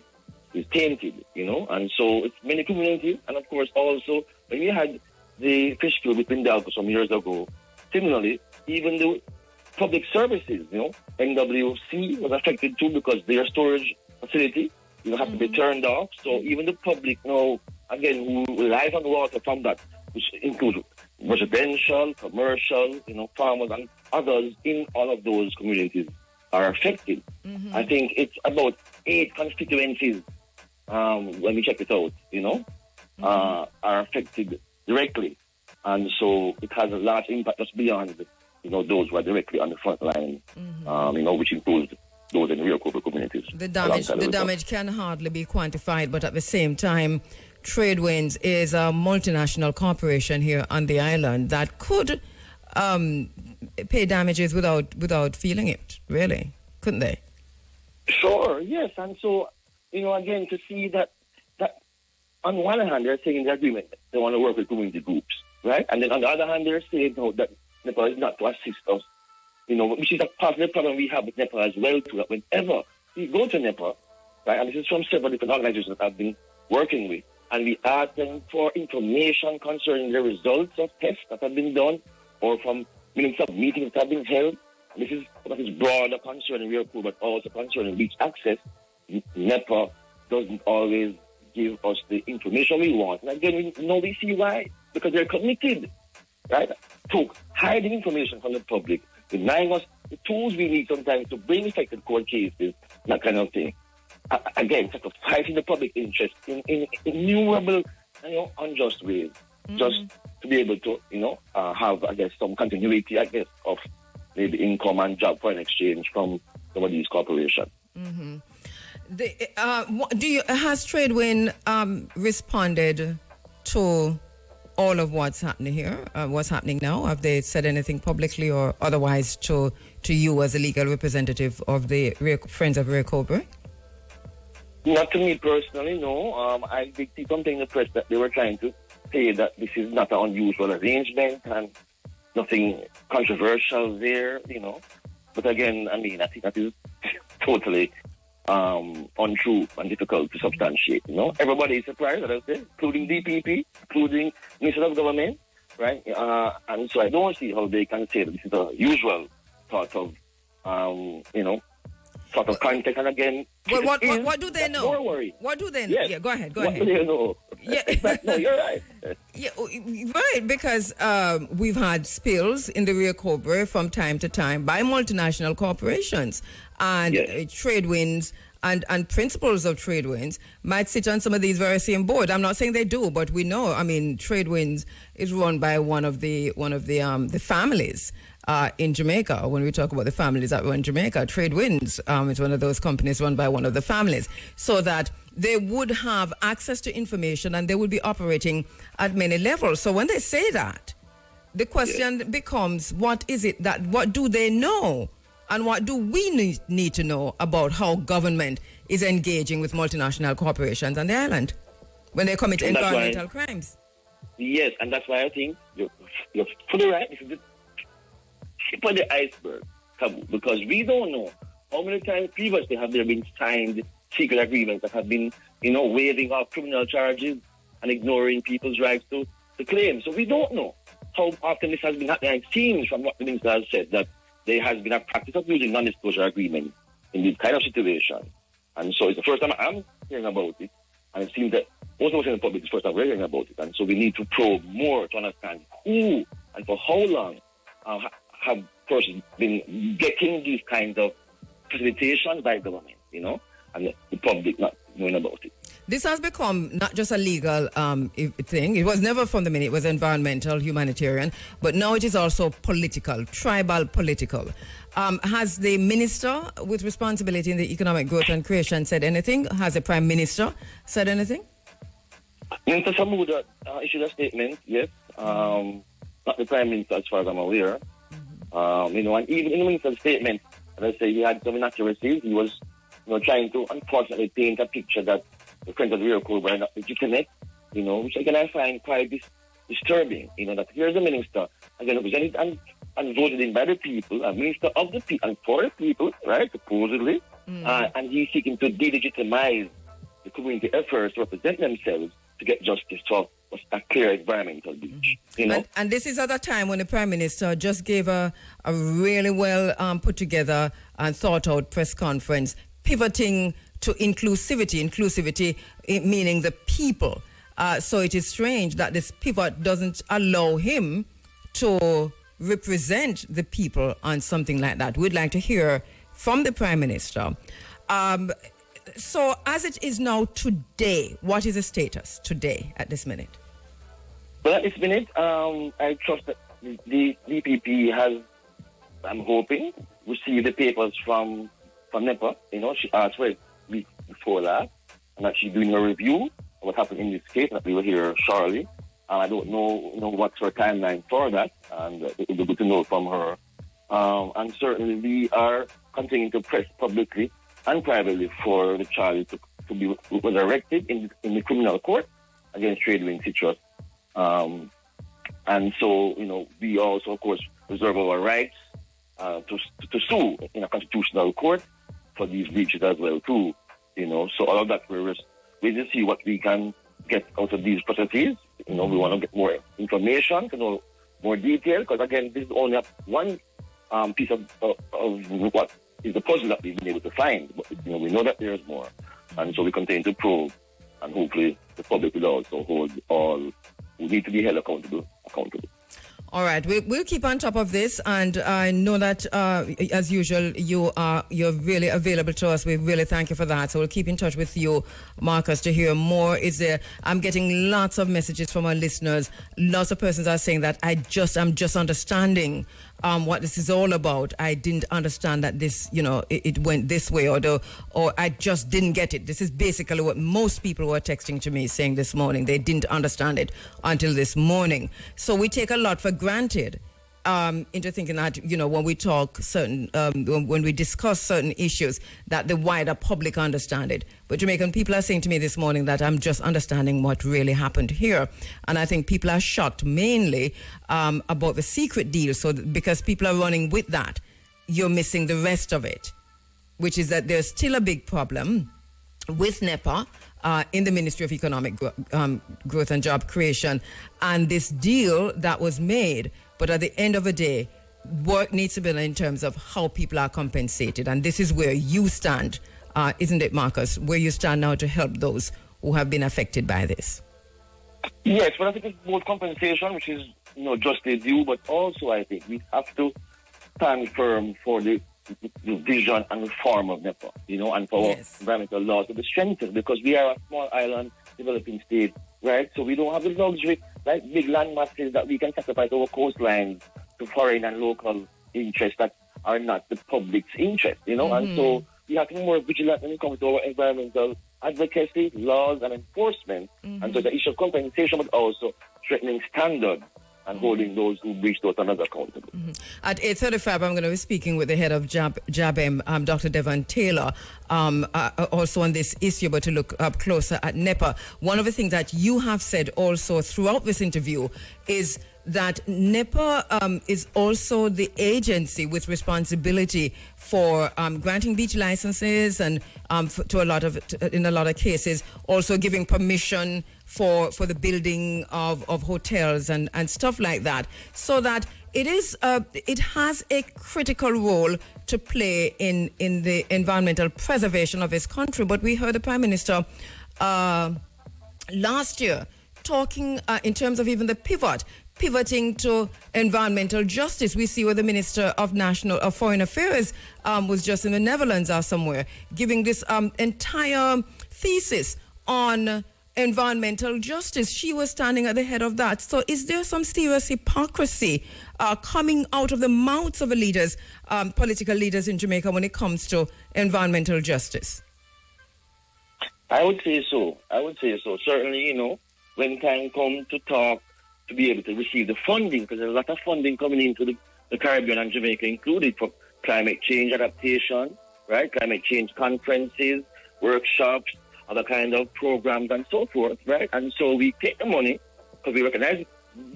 is tainted, And so it's many communities, and of course also when we had the fish kill between Delco some years ago, similarly, even the public services, NWC was affected too because their storage facility, have to be turned off. So even the public now, again, who relies on water from that, which includes residential, commercial, farmers and others in all of those communities are affected. I think it's about 8 constituencies, when we check it out, are affected directly. And so it has a large impact just beyond, those who are directly on the front line, which includes those in real communities. The damage can hardly be quantified, but at the same time, Tradewinds is a multinational corporation here on the island that could pay damages without feeling it, really, couldn't they? Sure, yes. And so, again, to see that on one hand, they're saying in the agreement they want to work with community groups, right? And then on the other hand, they're saying that Nepal is not to assist us, which is a part of the problem we have with Nepal as well, too, that whenever we go to Nepal, right, and this is from several different organizations that I've been working with, and we ask them for information concerning the results of tests that have been done, or from minutes of meetings that have been held. And this is broader concerning real cool, but also concerning beach access. Nepal doesn't always give us the information we want. And again, we see why. Because they're committed, right, to hiding information from the public, denying us the tools we need sometimes to bring effective court cases, that kind of thing. Again, sort of fighting the public interest in innumerable, unjust ways, just to be able to, have, I guess, some continuity, I guess, of maybe income and job foreign exchange from some of these corporations. Has Tradewind responded to all of what's happening here, what's happening now? Have they said anything publicly or otherwise to you as a legal representative of the Friends of Rare Cobra? Not to me personally, no. I did see something in the press that they were trying to say that this is not an unusual arrangement and nothing controversial there, But again, I think that is totally untrue and difficult to substantiate, Everybody is surprised, as I said, including DPP, including Minister of Government, right? And so I don't see how they can say that this is a usual sort of, sort of context. And again, what do they know? More worry. What do they know? Yes. Yeah, go ahead. What do they know? Yeah. No, you're right. Yeah, right, because we've had spills in the Rio Cobra from time to time by multinational corporations, and Tradewinds and principals of Tradewinds might sit on some of these very same boards. I'm not saying they do, but we know. I mean, Tradewinds is run by one of the families in Jamaica. When we talk about the families that run Jamaica, Tradewinds is one of those companies run by one of the families, so that they would have access to information and they would be operating at many levels. So when they say that, the question becomes, what do they know? And what do we need to know about how government is engaging with multinational corporations on the island when they commit environmental crimes? Yes, and that's why I think you're fully right. This is the tip of the iceberg, KABU, because we don't know how many times previously have there been signed secret agreements that have been, waiving off criminal charges and ignoring people's rights to claim. So we don't know how often this has been happening. It seems from what the minister has said that there has been a practice of using non-disclosure agreements in this kind of situation. And so it's the first time I'm hearing about it. And it seems that most of us in the public is the first time we're hearing about it. And so we need to probe more to understand who and for how long have persons been getting these kinds of facilitation by government, and the public not knowing about it. This has become not just a legal thing. It was never from the minute. It was environmental, humanitarian, but now it is also political, tribal political. Has the minister with responsibility in the economic growth and creation said anything? Has the prime minister said anything? Minister Samuda issued a statement, yes. Not the prime minister as far as I'm aware. And even in the minister's statement, as I say, he had some inaccuracies. He was trying to unfortunately paint a picture that the Friends of the Rio Cobra are not legitimate, which again I find quite disturbing, that here's a minister, again, represented and voted in by the people, a minister of the people and for the people, right, supposedly, and he's seeking to delegitimize the community efforts to represent themselves to get justice for a clear environmental beach. You know? And this is at a time when the Prime Minister just gave a really well put together and thought out press conference, pivoting to inclusivity meaning the people. So it is strange that this pivot doesn't allow him to represent the people on something like that. We'd like to hear from the Prime Minister. So as it is now today, what is the status today at this minute? Well, at this minute, I trust that the DPP has, I'm hoping, received the papers from NEPA. You know, she asked for it week before that, and that she's doing a review of what happened in this case, that we will hear shortly. And I don't know, what's her timeline for that, and it would be good to know from her. And certainly we are continuing to press publicly and privately for the child to be resurrected in the criminal court against Tradewin Citrus. And so, we also, of course, reserve our rights to sue in a constitutional court for these breaches as well, too. So all of that, we're waiting to see what we can get out of these processes. We want to get more information, to know more detail, because, again, this is only one piece of what is the puzzle that we've been able to find. But, we know that there's more. And so we continue to probe, and hopefully the public will also hold all who need to be held accountable. All right, we'll keep on top of this, and I know that as usual you're really available to us. We really thank you for that. So we'll keep in touch with you, Marcus, to hear more. I'm getting lots of messages from our listeners. Lots of persons are saying that I'm just understanding what this is all about. I didn't understand that this, it went this way, or I just didn't get it. This is basically what most people were texting to me saying this morning. They didn't understand it until this morning. So we take a lot for granted into thinking that, when we talk when we discuss certain issues, that the wider public understand it. But Jamaican people are saying to me this morning that I'm just understanding what really happened here. And I think people are shocked mainly about the secret deal. So because people are running with that, you're missing the rest of it, which is that there's still a big problem with NEPA in the Ministry of Economic Growth and Job Creation, and this deal that was made. But at the end of the day, work needs to be done in terms of how people are compensated. And this is where you stand, isn't it, Marcus? Where you stand now to help those who have been affected by this. Yes, but I think it's both compensation, which is justly due, but also I think we have to stand firm for the vision and reform of NEPA, and for our environmental laws to be strengthened, because we are a small island developing state, right? So we don't have the luxury like big land masses that we can sacrifice our coastlines to foreign and local interests that are not the public's interest, And so we have to be more vigilant when it comes to our environmental advocacy, laws, and enforcement. And so the issue of compensation, but also strengthening standards and holding those who breach those standards accountable. At 8:35, I'm going to be speaking with the head of JABEM, Dr. Devon Taylor, also on this issue, but to look up closer at NEPA. One of the things that you have said also throughout this interview is that NEPA is also the agency with responsibility for granting beach licenses and in a lot of cases also giving permission for the building of hotels and stuff like that, so that it has a critical role to play in the environmental preservation of this country. But we heard the Prime Minister last year talking in terms of even the pivoting to environmental justice. We see where the Minister of Foreign Affairs was just in the Netherlands or somewhere, giving this entire thesis on environmental justice. She was standing at the head of that. So is there some serious hypocrisy coming out of the mouths of the leaders, political leaders in Jamaica, when it comes to environmental justice? I would say so. Certainly, when time comes to talk, to be able to receive the funding, because there's a lot of funding coming into the Caribbean and Jamaica included for climate change adaptation, right? Climate change conferences, workshops, other kind of programs and so forth, right? And so we take the money because we recognize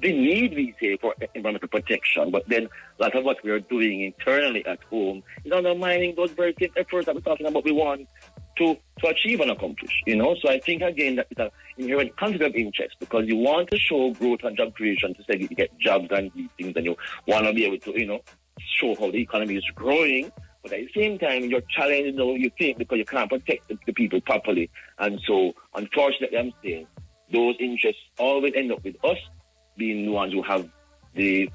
the need, we say, for environmental protection. But then a lot of what we are doing internally at home is undermining those very same efforts that we're talking about. We want to achieve and accomplish, you know. So I think, again, that it's an inherent conflict of interest because you want to show growth and job creation to say you get jobs and these things, and you want to be able to, you know, show how the economy is growing. But at the same time, you're challenged, you know, you think, because you can't protect the people properly. And so, unfortunately, I'm saying those interests always end up with us being the ones who have the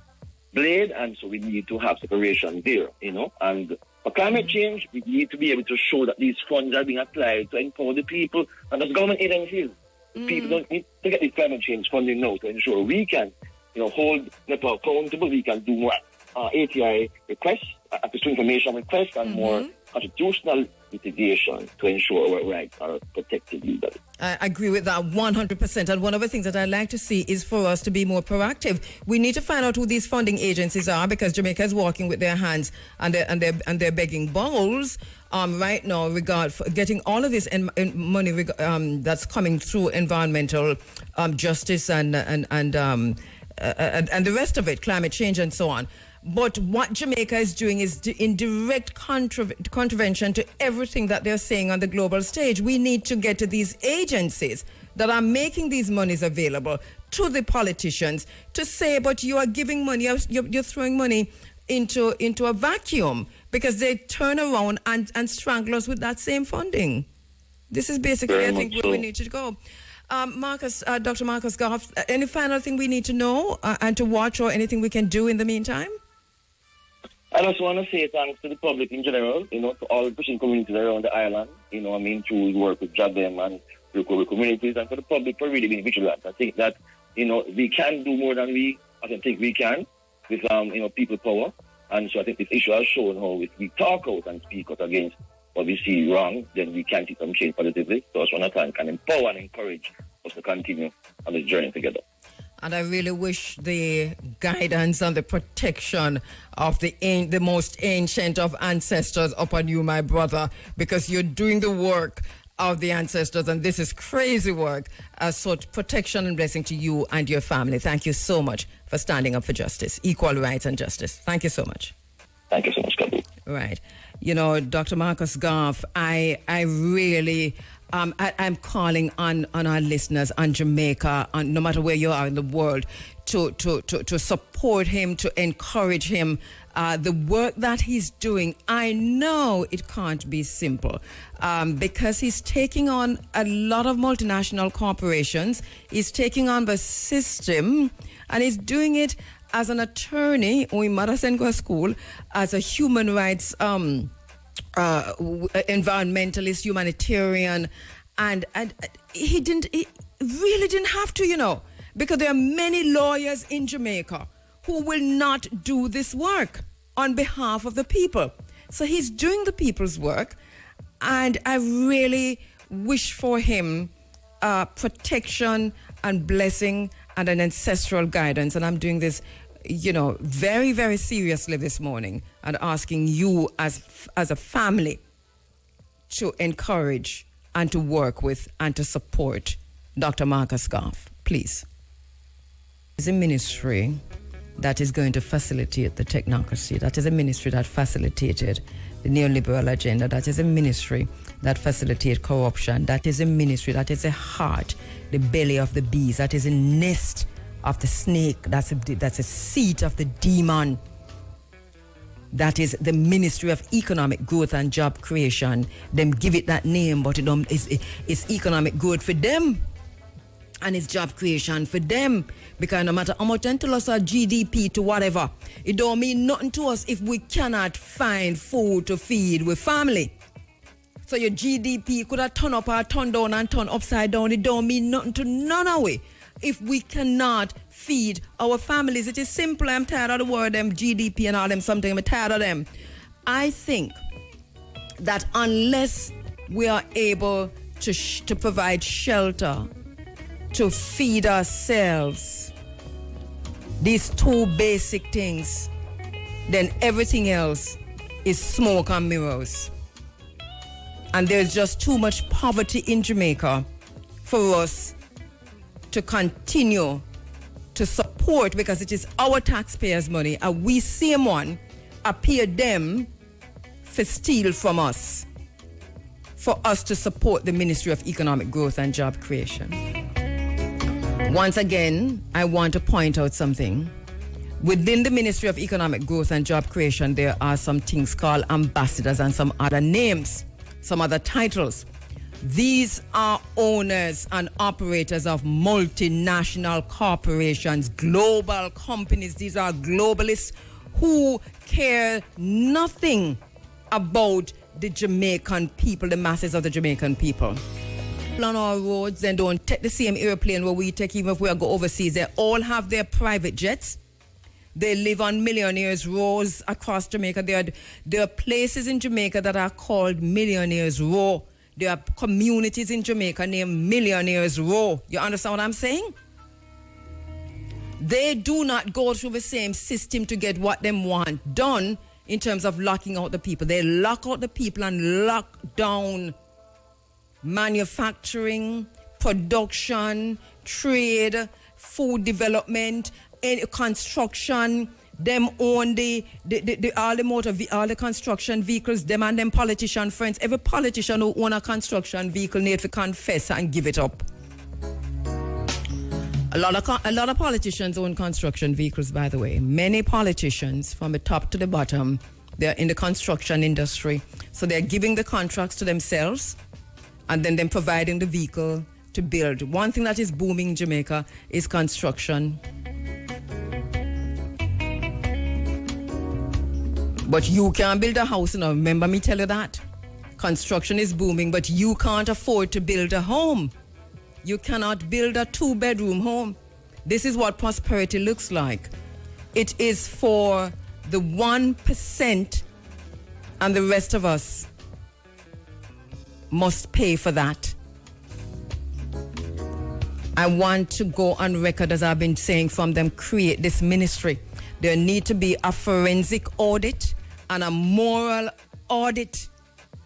blade, and so we need to have separation there, you know. And for climate change, we need to be able to show that these funds are being applied to empower the people and as government agencies. People don't need to get the climate change funding now to ensure we can, you know, hold NEPA accountable. We can do more ATI requests, access to information requests, and more constitutional litigation to ensure our rights are protected legally. I agree with that 100%. And one of the things that I like to see is for us to be more proactive. We need to find out who these funding agencies are, because Jamaica is walking with their hands and they're begging bowls right now for getting all of this money that's coming through environmental justice and the rest of it, climate change and so on. But what Jamaica is doing is in direct contravention to everything that they're saying on the global stage. We need to get to these agencies that are making these monies available to the politicians to say, but you are giving money, you're throwing money into a vacuum, because they turn around and strangle us with that same funding. This is basically, Very I think, where we need to go. Dr. Marcus Goff, any final thing we need to know and to watch, or anything we can do in the meantime? I just want to say thanks to the public in general, you know, to all the fishing communities around the island, you know, I mean, to work with JADEM and local communities, and for the public for really being vigilant. I think that, you know, we can do more than I think we can with, you know, people power. And so I think this issue has shown how if we talk out and speak out against what we see wrong, then we can see some change positively. So I just want to thank and empower and encourage us to continue on this journey together. And I really wish the guidance and the protection of the most ancient of ancestors upon you, my brother, because you're doing the work of the ancestors, and this is crazy work. So protection and blessing to you and your family. Thank you so much for standing up for justice, equal rights and justice. Thank you so much. Thank you so much, KABU. Right. You know, Dr. Marcus Goff, I really... I'm calling on our listeners, on Jamaica, no matter where you are in the world, to support him, to encourage him. The work that he's doing, I know it can't be simple, because he's taking on a lot of multinational corporations. He's taking on the system, and he's doing it as an attorney, school, as a human rights environmentalist, humanitarian, and he really didn't have to, you know, because there are many lawyers in Jamaica who will not do this work on behalf of the people. So he's doing the people's work, and I really wish for him protection and blessing and an ancestral guidance. And I'm doing this, you know, very, very seriously this morning, and asking you as a family to encourage and to work with and to support Dr. Marcus Goff, please. It's a ministry that is going to facilitate the technocracy. That is a ministry that facilitated the neoliberal agenda. That is a ministry that facilitates corruption. That is a ministry that is a heart, the belly of the beast. That is a nest of the snake. That's a seat of the demon. That is the Ministry of Economic Growth and Job Creation. Them give it that name, but it's economic growth for them, and it's job creation for them. Because no matter how much them tell us our GDP to whatever, it don't mean nothing to us if we cannot find food to feed with family. So your GDP could have turned up or turned down and turned upside down. It don't mean nothing to none of we if we cannot feed our families. It is simple. I'm tired of the word them GDP and all them something. I'm tired of them. I think that unless we are able to provide shelter, to feed ourselves, these two basic things, then everything else is smoke and mirrors. And there's just too much poverty in Jamaica for us to continue to support, because it is our taxpayers' money, and we same one appear them for steal from us. for us to support the Ministry of Economic Growth and Job Creation. Once again, I want to point out something. Within the Ministry of Economic Growth and Job Creation, there are some things called ambassadors and some other names, some other titles. These are owners and operators of multinational corporations, global companies. These are globalists who care nothing about the Jamaican people, the masses of the Jamaican people. On our roads, they don't take the same airplane where we take, even if we go overseas. They all have their private jets. They live on Millionaires Rows across Jamaica. There are places in Jamaica that are called Millionaires Row. There are communities in Jamaica named Millionaires Row. You understand what I'm saying? They do not go through the same system to get what they want done in terms of locking out the people. They lock out the people and lock down manufacturing, production, trade, food development, construction. Them own all the construction vehicles. Them and them politician friends. Every politician who own a construction vehicle need to confess and give it up. A lot of politicians own construction vehicles, by the way. Many politicians, from the top to the bottom, they're in the construction industry. So they're giving the contracts to themselves and then providing the vehicle to build. One thing that is booming in Jamaica is construction. But you can't build a house now. Remember me tell you that. Construction is booming, but you can't afford to build a home. You cannot build a 2-bedroom home. This is what prosperity looks like. It is for the 1%, and the rest of us must pay for that. I want to go on record, as I've been saying, from them create this ministry. There need to be a forensic audit and a moral audit,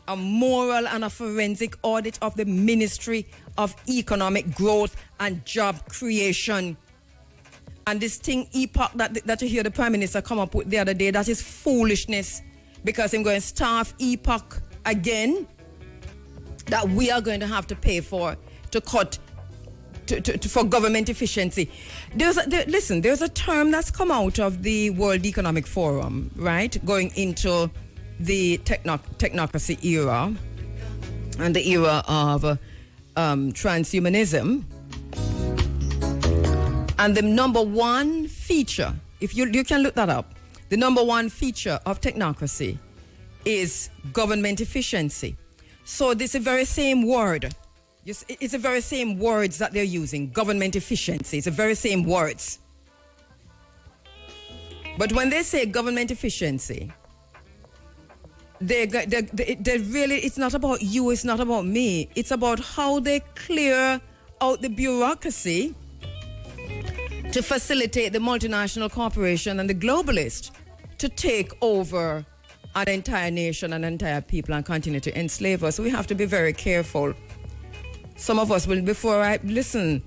a moral and a forensic audit of the Ministry of Economic Growth and Job Creation. And this thing, epoch, that you hear the Prime Minister come up with the other day, that is foolishness, because I'm going to staff epoch again, that we are going to have to pay for to cut for government efficiency. There's a term that's come out of the World Economic Forum, right? Going into the technocracy era and the era of transhumanism. And the number one feature, if you can look that up, the number one feature of technocracy is government efficiency. So this is the very same word. It's the very same words that they're using, government efficiency. It's the very same words. But when they say government efficiency, they really, it's not about you, it's not about me. It's about how they clear out the bureaucracy to facilitate the multinational corporation and the globalist to take over an entire nation, an entire people, and continue to enslave us. So we have to be very careful. Some of us will, listen,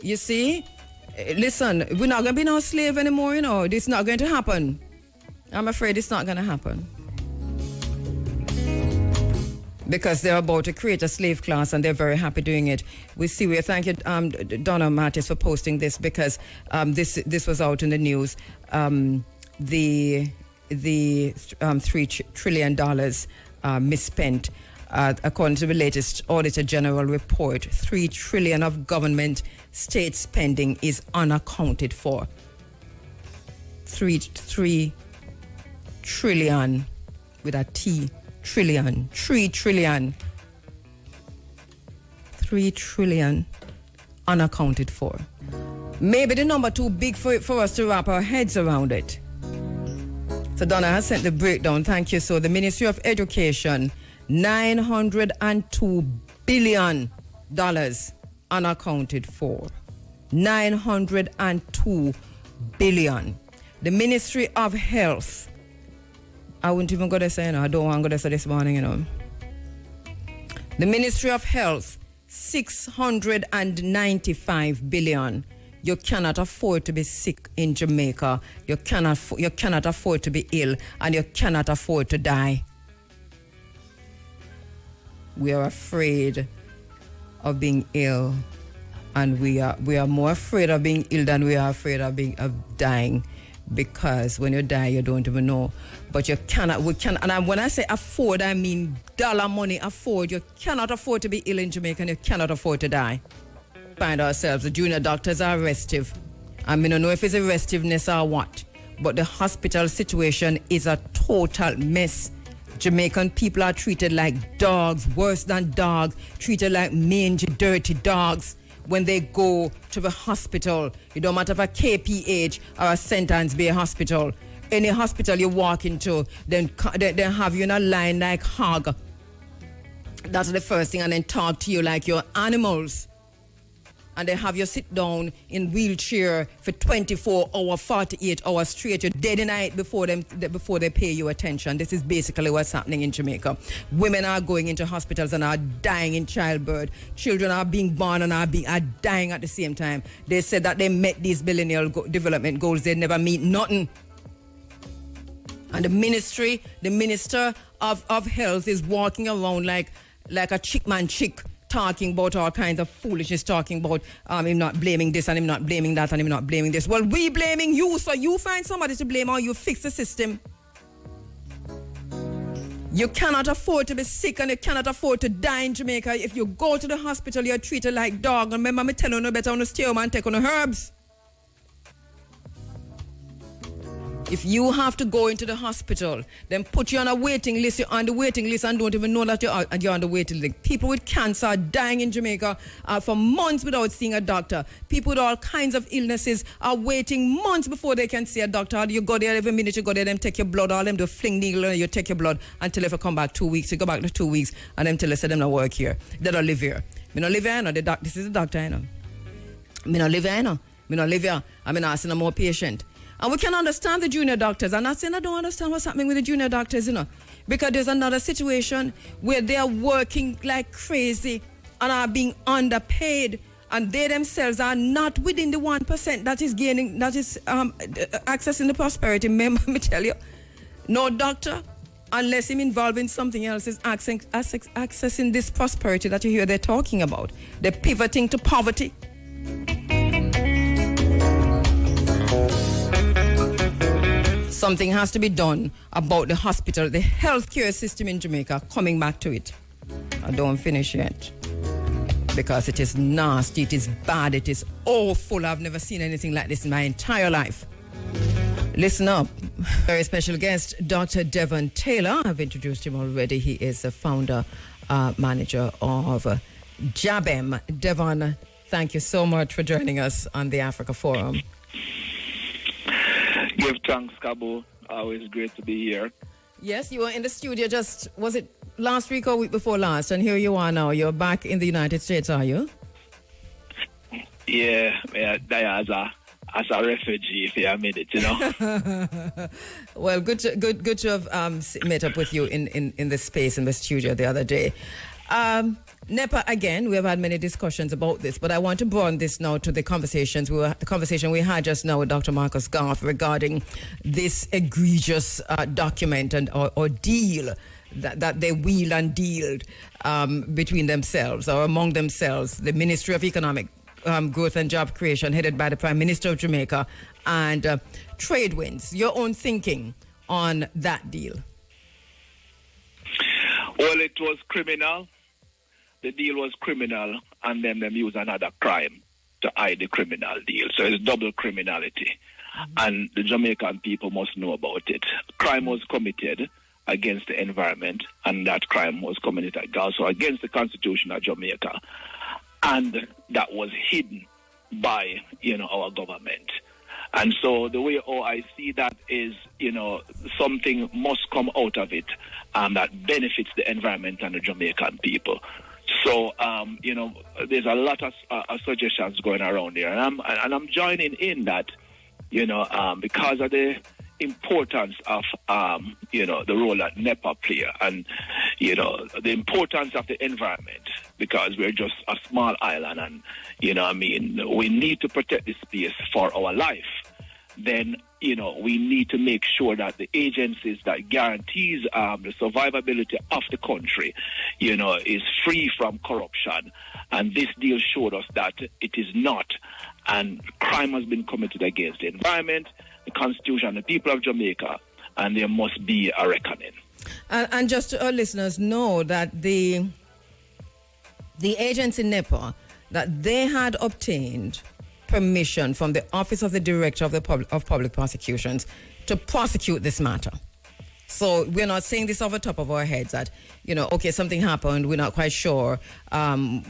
you see, listen, we're not going to be no slave anymore, you know. It's not going to happen. I'm afraid it's not going to happen. Because they're about to create a slave class and they're very happy doing it. We thank you, Donna Mattis, for posting this, because this was out in the news. The $3 trillion misspent. According to the latest Auditor General report, $3 trillion of government state spending is unaccounted for. 3 trillion with a T, trillion, 3 trillion. 3 trillion unaccounted for. Maybe the number too big for us to wrap our heads around it. So Donna has sent the breakdown. Thank you. So the Ministry of Education, $902 billion unaccounted for. $902 billion. The Ministry of Health, I wouldn't even go to say, I don't want to go to say this morning, The Ministry of Health, $695 billion. You cannot afford to be sick in Jamaica. You cannot afford to be ill, and you cannot afford to die. we are afraid of being ill, and we are more afraid of being ill than we are afraid of dying, because when you die you don't even know. But we can, and when I say afford, I mean dollar money afford. You cannot afford to be ill in Jamaica, and you cannot afford to die. Find ourselves, the junior doctors are restive. I mean, I don't know if it's a restiveness or what, but the hospital situation is a total mess. Jamaican people are treated like dogs, worse than dogs, treated like mangy, dirty dogs when they go to the hospital. It don't matter if a KPH or a St. Anne's Bay hospital. Any hospital you walk into, then they have you in a line like hog. That's the first thing, and then talk to you like you're animals. And they have you sit down in wheelchair for 24 hours, 48 hours straight. You're dead in night before they pay you attention. This is basically what's happening in Jamaica. Women are going into hospitals and are dying in childbirth. Children are being born and are dying at the same time. They said that they met these millennial development goals. They never meet nothing. And the minister of health is walking around like a chick man chick, talking about all kinds of foolishness, talking about him not blaming this and him not blaming that and him not blaming this. Well, we blaming you, so you find somebody to blame or you fix the system. You cannot afford to be sick and you cannot afford to die in Jamaica. If you go to the hospital, you're treated like dog. And remember me telling you, no better on the stay home and take on the herbs. If you have to go into the hospital, then put you on a waiting list. You're on the waiting list and don't even know that you're on the waiting list. People with cancer are dying in Jamaica for months without seeing a doctor. People with all kinds of illnesses are waiting months before they can see a doctor. You go there every minute, you go there, them take your blood, all them do fling needle, and you take your blood until if you come back 2 weeks. You go back to 2 weeks, and them tell you, say them not work here. They don't live here. Me not live here, I know. This is the doctor, I know. Me not live here, I know. Me not live here. I'm not asking no more patient. And we can understand the junior doctors. I'm not saying I don't understand what's happening with the junior doctors, because there's another situation where they are working like crazy and are being underpaid, and they themselves are not within the 1% that is accessing the prosperity. Remember me tell you, no doctor, unless him involved in something else, is accessing this prosperity that you hear they're talking about. They're pivoting to poverty. Something has to be done about the hospital, the healthcare system in Jamaica. Coming back to it. I don't finish yet. Because it is nasty, it is bad, it is awful. I've never seen anything like this in my entire life. Listen up. Very special guest, Dr. Devon Taylor. I've introduced him already. He is the founder, manager of JABEM. Devon, thank you so much for joining us on the Africa Forum. Give thanks, KABU. Always great to be here. Yes, you were in the studio was it last week or week before last? And here you are now. You're back in the United States, are you? Yeah, as a refugee for a minute, Well, good to have met up with you in the space in the studio the other day. NEPA, again, we have had many discussions about this, but I want to broaden this now to the conversation we had just now with Dr. Marcus Garth regarding this egregious document or deal that they wheeled and dealed between themselves or among themselves, the Ministry of Economic Growth and Job Creation, headed by the Prime Minister of Jamaica, and Trade Winds. Your own thinking on that deal? Well, it was criminal. The deal was criminal, and then them use another crime to hide the criminal deal. So it's double criminality. And the Jamaican people must know about it. Crime was committed against the environment, and that crime was committed also against the Constitution of Jamaica. And that was hidden by, our government. And so the way I see that is, something must come out of it that benefits the environment and the Jamaican people. So, there's a lot of suggestions going around there. And I'm joining in that, because of the importance of, the role that NEPA play and, the importance of the environment, because we're just a small island and, we need to protect this space for our life. Then we need to make sure that the agencies that guarantees the survivability of the country, is free from corruption. And this deal showed us that it is not. And crime has been committed against the environment, the Constitution, the people of Jamaica, and there must be a reckoning. And just to our listeners know that the agency NEPA, that they had obtained permission from the Office of the Director of Public Prosecutions to prosecute this matter. So we're not saying this off the top of our heads that, okay, something happened, we're not quite sure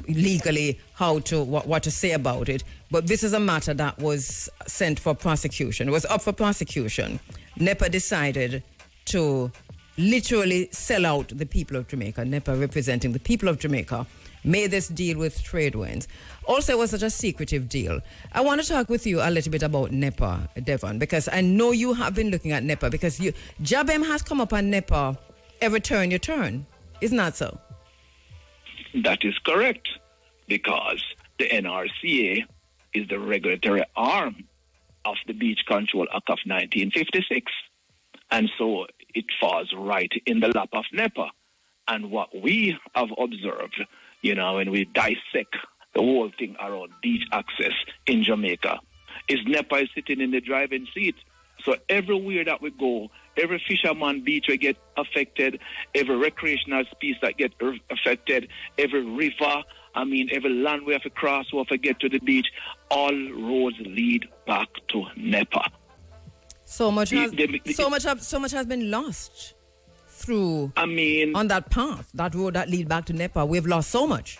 legally what to say about it. But this is a matter that was sent for prosecution. It was up for prosecution. NEPA decided to literally sell out the people of Jamaica. NEPA, representing the people of Jamaica, made this deal with Tradewinds. Also, it was such a secretive deal. I want to talk with you a little bit about NEPA, Devon, because I know you have been looking at NEPA, because Jabem has come up on NEPA every turn you turn. Isn't that so? That is correct, because the NRCA is the regulatory arm of the Beach Control Act of 1956. And so it falls right in the lap of NEPA. And what we have observed, when we dissect the whole thing around beach access in Jamaica, is NEPA is sitting in the driving seat. So everywhere that we go, every fisherman beach will get affected, every recreational species that get affected, every river, every land we have to cross, we have to get to the beach, all roads lead back to NEPA. So much has been lost through on that path, that road that lead back to NEPA. We've lost so much.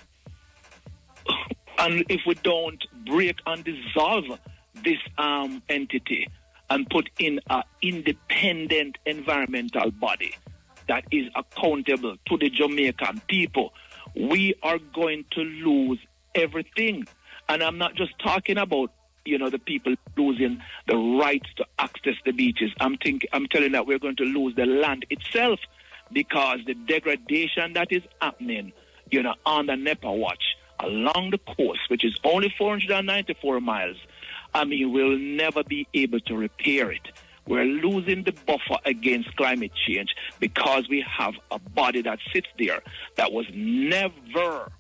And if we don't break and dissolve this entity and put in an independent environmental body that is accountable to the Jamaican people, we are going to lose everything. And I'm not just talking about the people losing the right to access the beaches. I'm telling that we're going to lose the land itself, because the degradation that is happening, on the NEPA watch along the coast, which is only 494 miles, we'll never be able to repair it. We're losing the buffer against climate change because we have a body that sits there that was never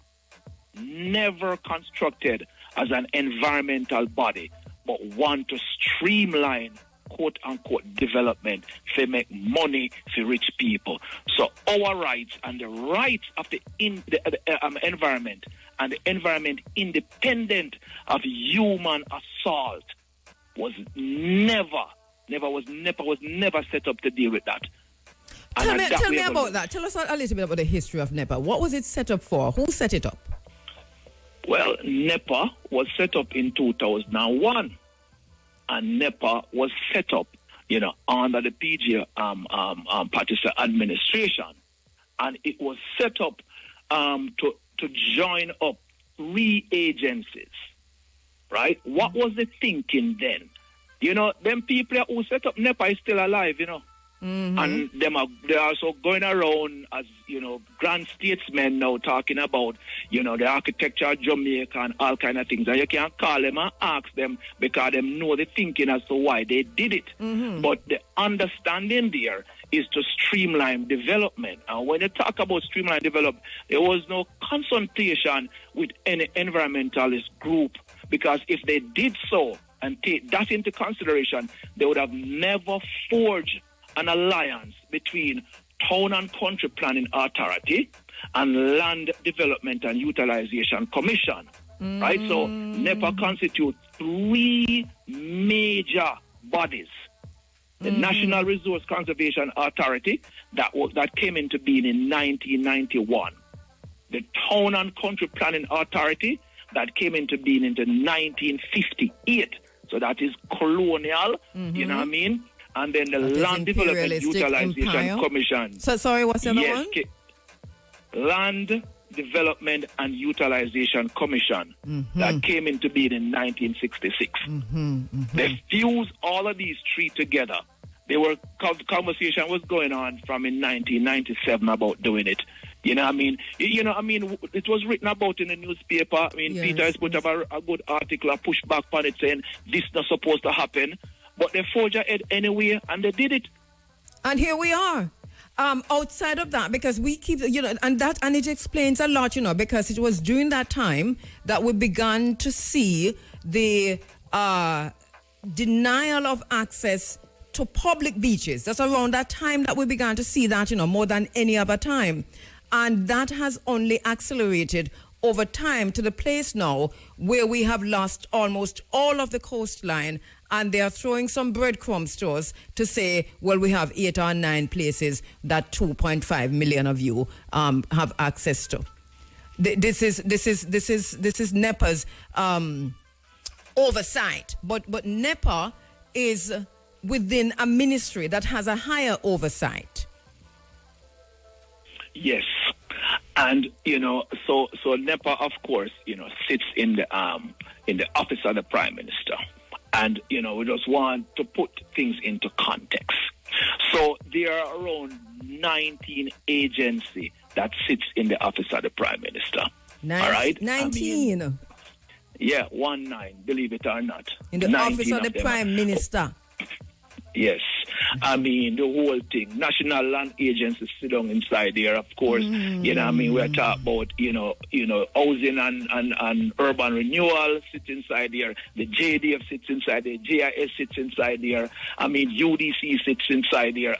constructed as an environmental body, but one to streamline, quote-unquote, development to make money for rich people. So our rights and the rights of the environment, and the environment independent of human assault, was never set up to deal with that. Tell me about that. Tell us a little bit about the history of NEPA. What was it set up for? Who set it up? Well, NEPA was set up in 2001, and NEPA was set up, under the PJ Patterson administration, and it was set up to join up 3 agencies, right? What was the thinking then? Them people who set up NEPA is still alive, Mm-hmm. And they're also going around as, grand statesmen now, talking about, the architecture of Jamaica and all kind of things. And you can't call them and ask them, because they know the thinking as to why they did it. Mm-hmm. But the understanding there is to streamline development. And when you talk about streamline development, there was no consultation with any environmentalist group, because if they did so and take that into consideration, they would have never forged an alliance between Town and Country Planning Authority and Land Development and Utilization Commission. Right? So NEPA constitutes 3 major bodies. The National Resource Conservation Authority, that came into being in 1991. The Town and Country Planning Authority, that came into being in 1958. So that is colonial, you know what I mean? And then the Land Development Utilization Commission. So sorry, what's the other one? Land Development and Utilization Commission, that came into being in 1966. They fused all of these 3 together. Conversation was going on from in 1997 about doing it. It was written about in the newspaper. Peter has put up a good article, a pushback on it, saying this not supposed to happen. But they forged ahead anyway, and they did it. And here we are. Outside of that, because we keep, and it explains a lot, because it was during that time that we began to see the denial of access to public beaches. That's around that time that we began to see that, more than any other time. And that has only accelerated over time to the place now where we have lost almost all of the coastline, and they are throwing some breadcrumbs to us to say, well, we have 8 or 9 places that 2.5 million of you have access to. This is NEPA's oversight, but NEPA is within a ministry that has a higher oversight. Yes. And, so NEPA, of course, sits in the office of the Prime Minister. And, we just want to put things into context. So there are around 19 agencies that sits in the office of the Prime Minister. All right? 19? 19, believe it or not. In the office of the Prime Minister. Yes. The whole thing. National Land Agency sit down inside there, of course. We're talking about, housing and urban renewal sits inside there. The JDF sits inside there. GIS sits inside there. UDC sits inside there.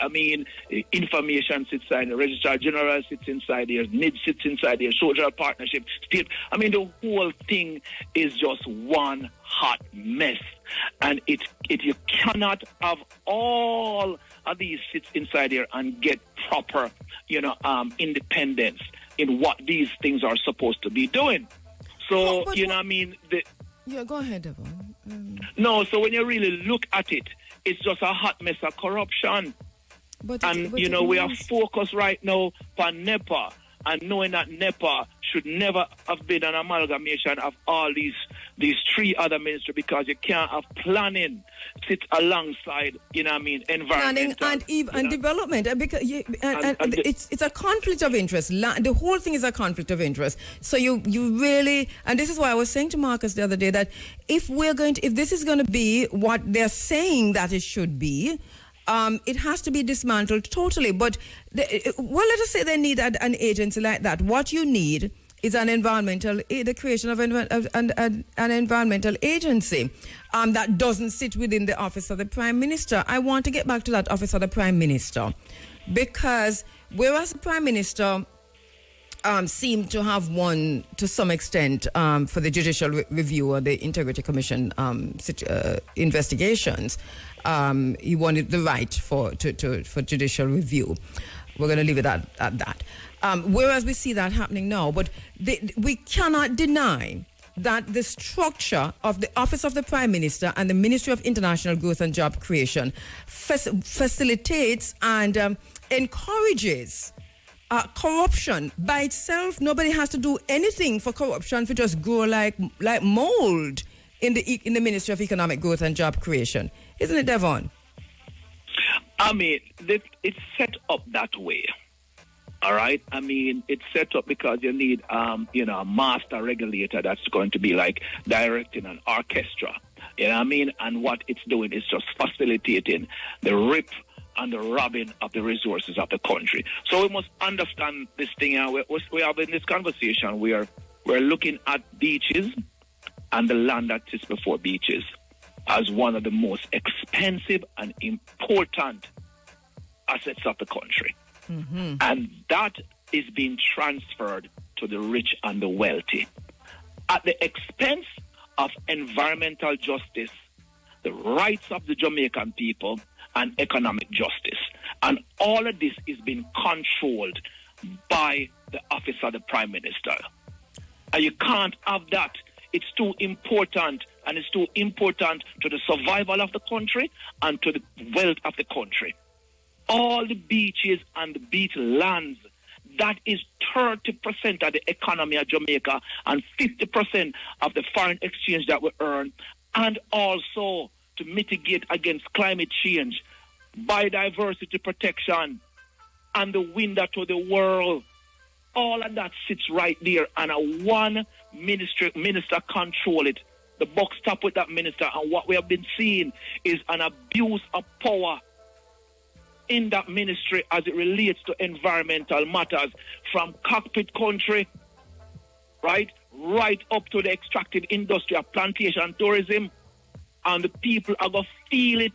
Information sits inside there. Registrar General sits inside there. NID sits inside there. Social Partnership, State. The whole thing is just one hot mess. And you cannot have all of these sits inside there and get proper, independence in what these things are supposed to be doing. So, Yeah, go ahead, Devon. No, so when you really look at it, it's just a hot mess of corruption. We are focused right now on NEPA, and knowing that NEPA should never have been an amalgamation of all these 3 other ministries, because you can't have planning sit alongside, environmental. Planning and development. Because it's a conflict of interest. The whole thing is a conflict of interest. So you really, and this is why I was saying to Marcus the other day that if this is going to be what they're saying that it should be, it has to be dismantled totally. But, let us say they need an agency like that. What you need is the creation of an environmental agency that doesn't sit within the office of the Prime Minister. I want to get back to that office of the Prime Minister, because whereas the Prime Minister seemed to have won to some extent for the judicial review or the Integrity Commission investigations, he wanted the right for judicial review. We're going to leave it at that. Whereas we see that happening now, but we cannot deny that the structure of the Office of the Prime Minister and the Ministry of International Growth and Job Creation facilitates and encourages corruption by itself. Nobody has to do anything for corruption to just grow like mold in the Ministry of Economic Growth and Job Creation, isn't it, Devon? It's set up that way. All right. It's set up because you need, a master regulator that's going to be like directing an orchestra. And what it's doing is just facilitating the rip and the robbing of the resources of the country. So we must understand this thing. We have in this conversation where we're looking at beaches and the land that sits before beaches as one of the most expensive and important assets of the country. Mm-hmm. And that is being transferred to the rich and the wealthy at the expense of environmental justice, the rights of the Jamaican people, and economic justice. And all of this is being controlled by the office of the Prime Minister. And you can't have that. It's too important, and it's too important to the survival of the country and to the wealth of the country. All the beaches and the beach lands, that is 30% of the economy of Jamaica and 50% of the foreign exchange that we earn, and also to mitigate against climate change, biodiversity protection, and the window to the world. All of that sits right there, and one minister control it The buck stop with that minister, and what we have been seeing is an abuse of power in that ministry as it relates to environmental matters, from cockpit country, right up to the extractive industry of plantation tourism, and the people are going to feel it.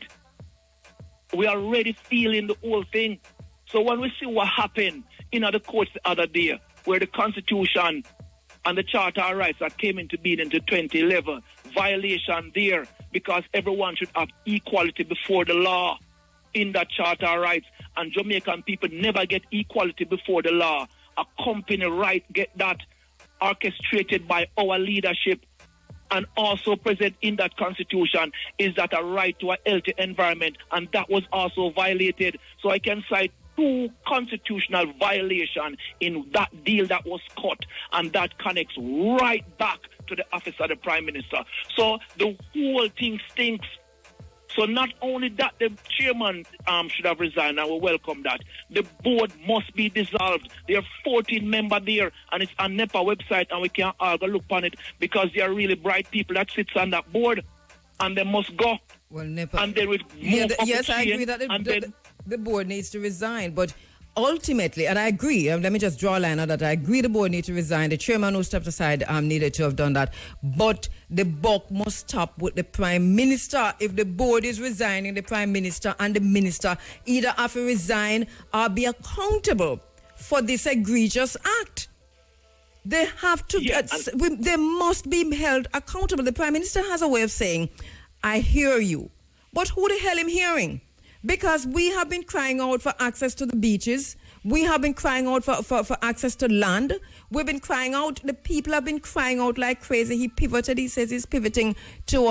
We are already feeling the whole thing. So when we see what happened in the courts the other day, where the Constitution and the Charter of Rights that came into being into 2011, violation there, because everyone should have equality before the law in that Charter of Rights, and Jamaican people never get equality before the law. A company right get that orchestrated by our leadership, and also present in that Constitution is that a right to a healthy environment, and that was also violated. So I can cite 2 constitutional violations in that deal that was cut, and that connects right back to the office of the Prime Minister. So the whole thing stinks. So not only that, the chairman should have resigned, and we welcome that. The board must be dissolved. There are 14 members there, and it's on NEPA website, and we can all go look on it, because they are really bright people that sits on that board, and they must go. Well, NEPA. And then we move up yes, the I chain, agree that then the board needs to resign, but ultimately, and I agree, let me just draw a line on that. I agree the board needs to resign. The chairman who stepped aside needed to have done that. But the buck must stop with the Prime Minister. If the board is resigning, the Prime Minister and the Minister either have to resign or be accountable for this egregious act. They have to, they must be held accountable. The Prime Minister has a way of saying, I hear you. But who the hell am hearing? Because we have been crying out for access to the beaches. We have been crying out for access to land. We've been crying out. The people have been crying out like crazy. He pivoted. He says he's pivoting to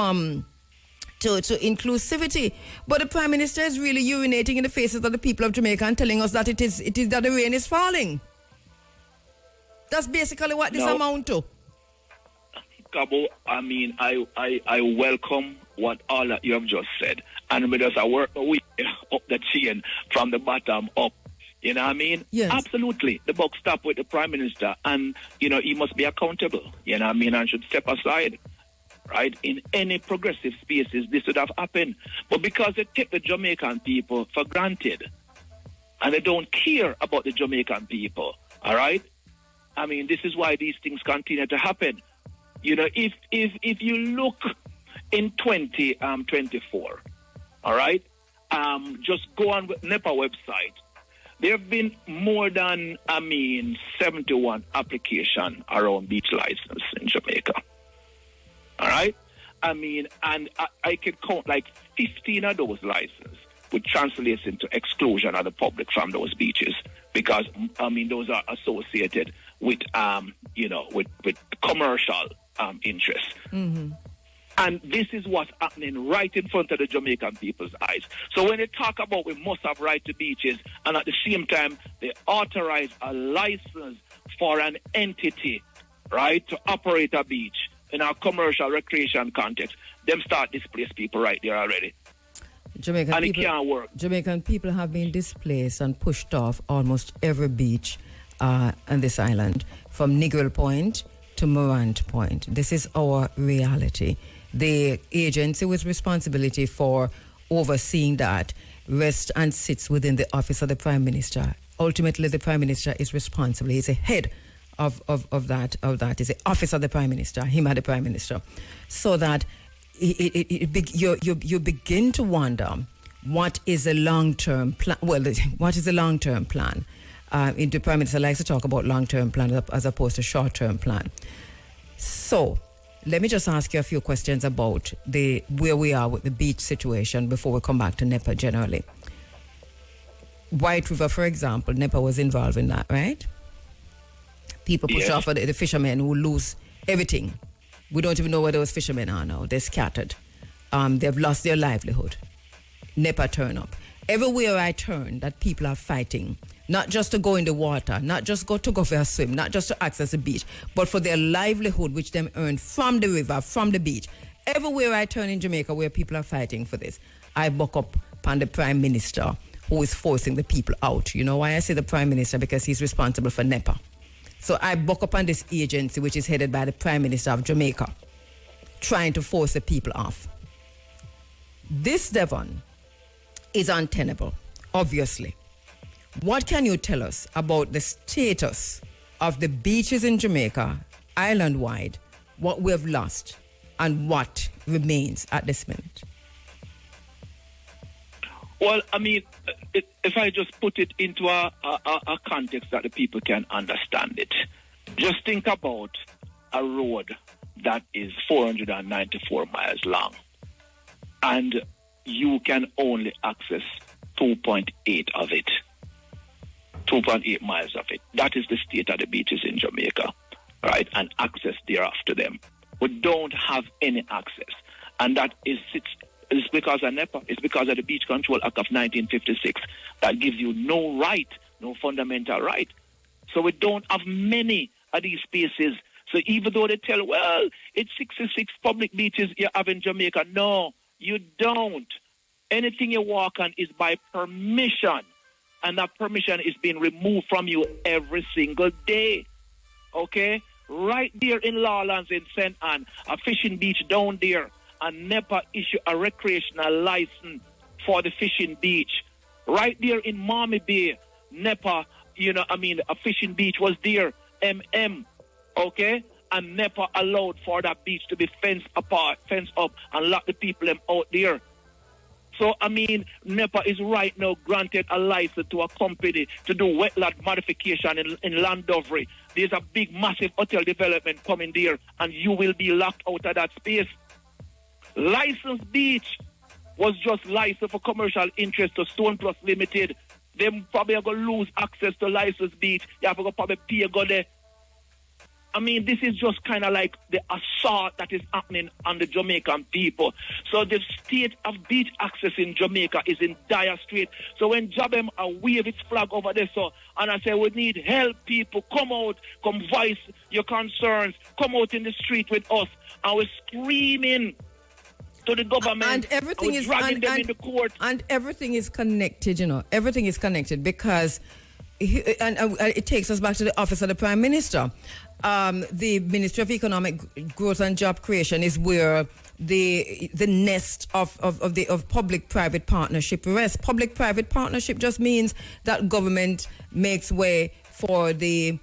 inclusivity. But the Prime Minister is really urinating in the faces of the people of Jamaica and telling us that it is that the rain is falling. That's basically what this amount to. KABU, I mean, I welcome what all that you have just said. And we just work my way up the chain from the bottom up. You know what I mean? Yes. Absolutely. The buck stop with the Prime Minister, and, he must be accountable. You know what I mean? And should step aside. Right? In any progressive spaces, this would have happened. But because they take the Jamaican people for granted, and they don't care about the Jamaican people, all right? I mean, this is why these things continue to happen. If you look in 2024, all right, just go on with NEPA website. There have been more than, 71 applications around beach license in Jamaica. All right? And I can count like 15 of those licenses, which translates into exclusion of the public from those beaches, because, those are associated with, with commercial interests. Mm-hmm. And this is what's happening right in front of the Jamaican people's eyes. So when they talk about we must have right to beaches, and at the same time, they authorize a license for an entity, right, to operate a beach in our commercial recreation context, them start displace people right there already. It can't work. Jamaican people have been displaced and pushed off almost every beach on this island, from Negril Point to Morant Point. This is our reality. The agency with responsibility for overseeing that rests and sits within the office of the Prime Minister. Ultimately, the Prime Minister is responsible. He's the head of that. He's the office of the Prime Minister, him and the Prime Minister. So that you begin to wonder, what is a long-term plan? Well, what is a long-term plan? The Prime Minister likes to talk about long-term plan as opposed to short-term plan. So, let me just ask you a few questions about where we are with the beach situation before we come back to NEPA generally. White River, for example, NEPA was involved in that, right? People push off the fishermen who lose everything. We don't even know where those fishermen are now. They're scattered. They've lost their livelihood. NEPA turn up. Everywhere I turn, that people are fighting, not just to go in the water, not just go for a swim, not just to access the beach, but for their livelihood, which them earn from the river, from the beach. Everywhere I turn in Jamaica where people are fighting for this, I buck up upon the Prime Minister who is forcing the people out. You know why I say the Prime Minister? Because he's responsible for NEPA. So I buck up on this agency, which is headed by the Prime Minister of Jamaica, trying to force the people off. This, Devon, is untenable, obviously. What can you tell us about the status of the beaches in Jamaica, island-wide, what we have lost, and what remains at this minute? Well, I mean, if I just put it into a context that the people can understand it, just think about a road that is 494 miles long, and you can only access 2.8 of it, 2.8 miles of it. That is the state of the beaches in Jamaica, right? And access thereafter them. We don't have any access, and that is it's because of NEPA. It's because of the Beach Control Act of 1956 that gives you no right, no fundamental right. So we don't have many of these spaces. So even though they tell, well, it's 66 public beaches you have in Jamaica, no, you don't. Anything you walk on is by permission, and that permission is being removed from you every single day. Okay? Right there in Lawlands in St. Anne, a fishing beach down there, and NEPA issue a recreational license for the fishing beach. Right there in Marmy Bay, NEPA, a fishing beach was there, okay? And NEPA allowed for that beach to be fenced up, and lock the people out there. So, NEPA is right now granted a license to a company to do wetland modification in Landovery. There's a big, massive hotel development coming there, and you will be locked out of that space. Licensed beach was just licensed for commercial interest to Stone Plus Limited. Them probably are going to lose access to licensed beach. You have to go probably pay a go there. This is just kind of like the assault that is happening on the Jamaican people. So the state of beach access in Jamaica is in dire strait. So when Jabem wave its flag over there, and I say we need help, people, come out, come voice your concerns, come out in the street with us, and we're screaming to the government, and everything is dragging them in the court. And everything is connected, everything is connected because it takes us back to the office of the Prime Minister. The Ministry of Economic Growth and Job Creation is where the nest of public-private partnership rests. Public-private partnership just means that government makes way for the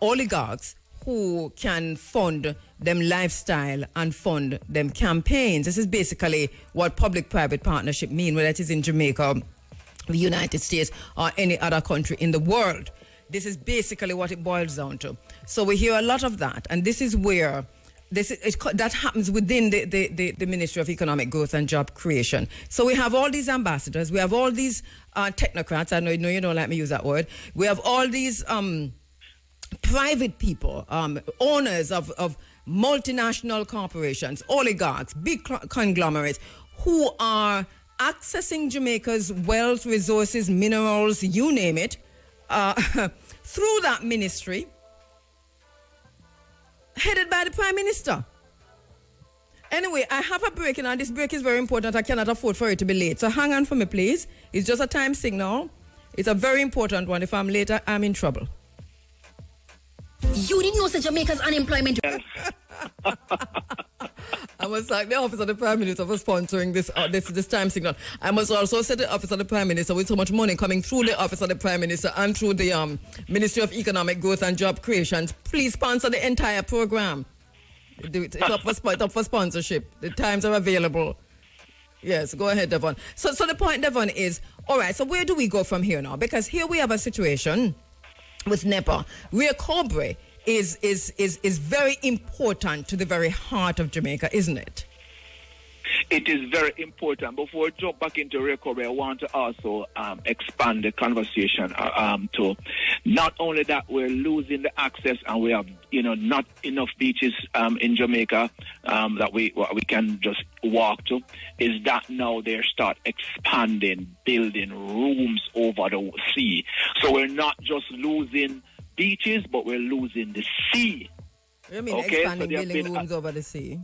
oligarchs who can fund them lifestyle and fund them campaigns. This is basically what public-private partnership means, whether it is in Jamaica, the United States, or any other country in the world. This is basically what it boils down to. So we hear a lot of that, and this is where that happens within the Ministry of Economic Growth and Job Creation. So we have all these ambassadors, we have all these technocrats. I know you don't like me use that word. We have all these private people, owners of multinational corporations, oligarchs, big conglomerates, who are accessing Jamaica's wealth, resources, minerals, you name it, through that ministry, headed by the Prime Minister. Anyway, I have a break, and this break is very important. I cannot afford for it to be late. So hang on for me, please. It's just a time signal. It's a very important one. If I'm late, I'm in trouble. You didn't know that Jamaica's unemployment... I must thank the Office of the Prime Minister for sponsoring this time signal. I must also say the Office of the Prime Minister, with so much money coming through the Office of the Prime Minister and through the Ministry of Economic Growth and Job Creation, please sponsor the entire program. It's up for sponsorship. The times are available. Yes, go ahead, Devon. So the point, Devon, is, all right, so where do we go from here now? Because here we have a situation with NEPA. Rio Cobre is very important to the very heart of Jamaica, isn't it? It is very important. Before we jump back into recovery, I want to also expand the conversation to not only that we're losing the access and we have not enough beaches in Jamaica that we can just walk to, is that now they start expanding, building rooms over the sea. So we're not just losing beaches, but we're losing the sea. You mean expanding, building rooms over the sea?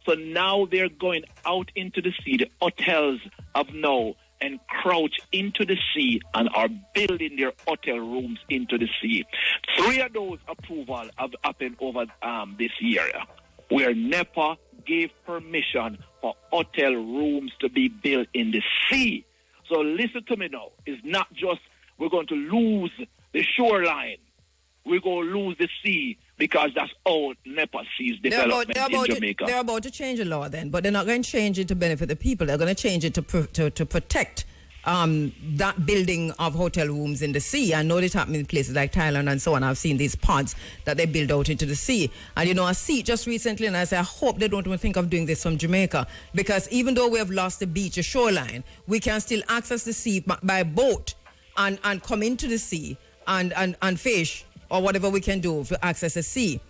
So now they're going out into the sea. The hotels have now encroached into the sea and are building their hotel rooms into the sea. 3 of those approvals have happened over this year, where NEPA gave permission for hotel rooms to be built in the sea. So listen to me now. It's not just we're going to lose the shoreline. We're going to lose the sea because that's all NEPA sees development in Jamaica. They're about to change the law then, but they're not going to change it to benefit the people. They're going to change it to protect that building of hotel rooms in the sea. I know this happens in places like Thailand and so on. I've seen these pods that they build out into the sea. And, you know, I see it just recently, and I say, I hope they don't even think of doing this from Jamaica, because even though we have lost the beach, the shoreline, we can still access the sea by boat and come into the sea and fish or whatever we can do to access the sea.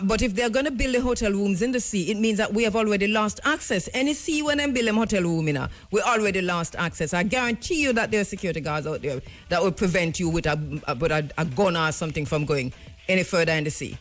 But if they're going to build the hotel rooms in the sea, it means that we have already lost access. Any sea when they build them hotel room, we already lost access. I guarantee you that there are security guards out there that will prevent you with a gun or something from going any further in the sea.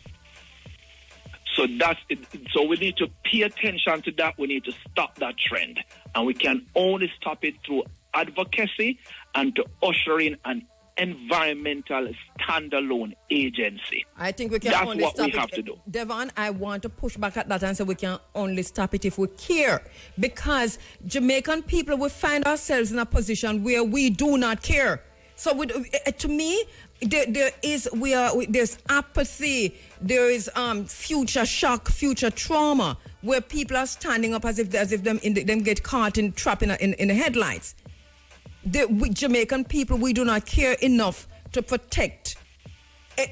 So that's it. So we need to pay attention to that. We need to stop that trend. And we can only stop it through advocacy and to usher in an environmental standalone agency. I think we can That's only what stop we it. have to do. Devon, I want to push back at that and say we can only stop it if we care. Because Jamaican people will find ourselves in a position where we do not care. So to me, there's apathy, there is future shock, future trauma, where people are standing up as if them get caught in trap in the headlights. Jamaican people, we do not care enough to protect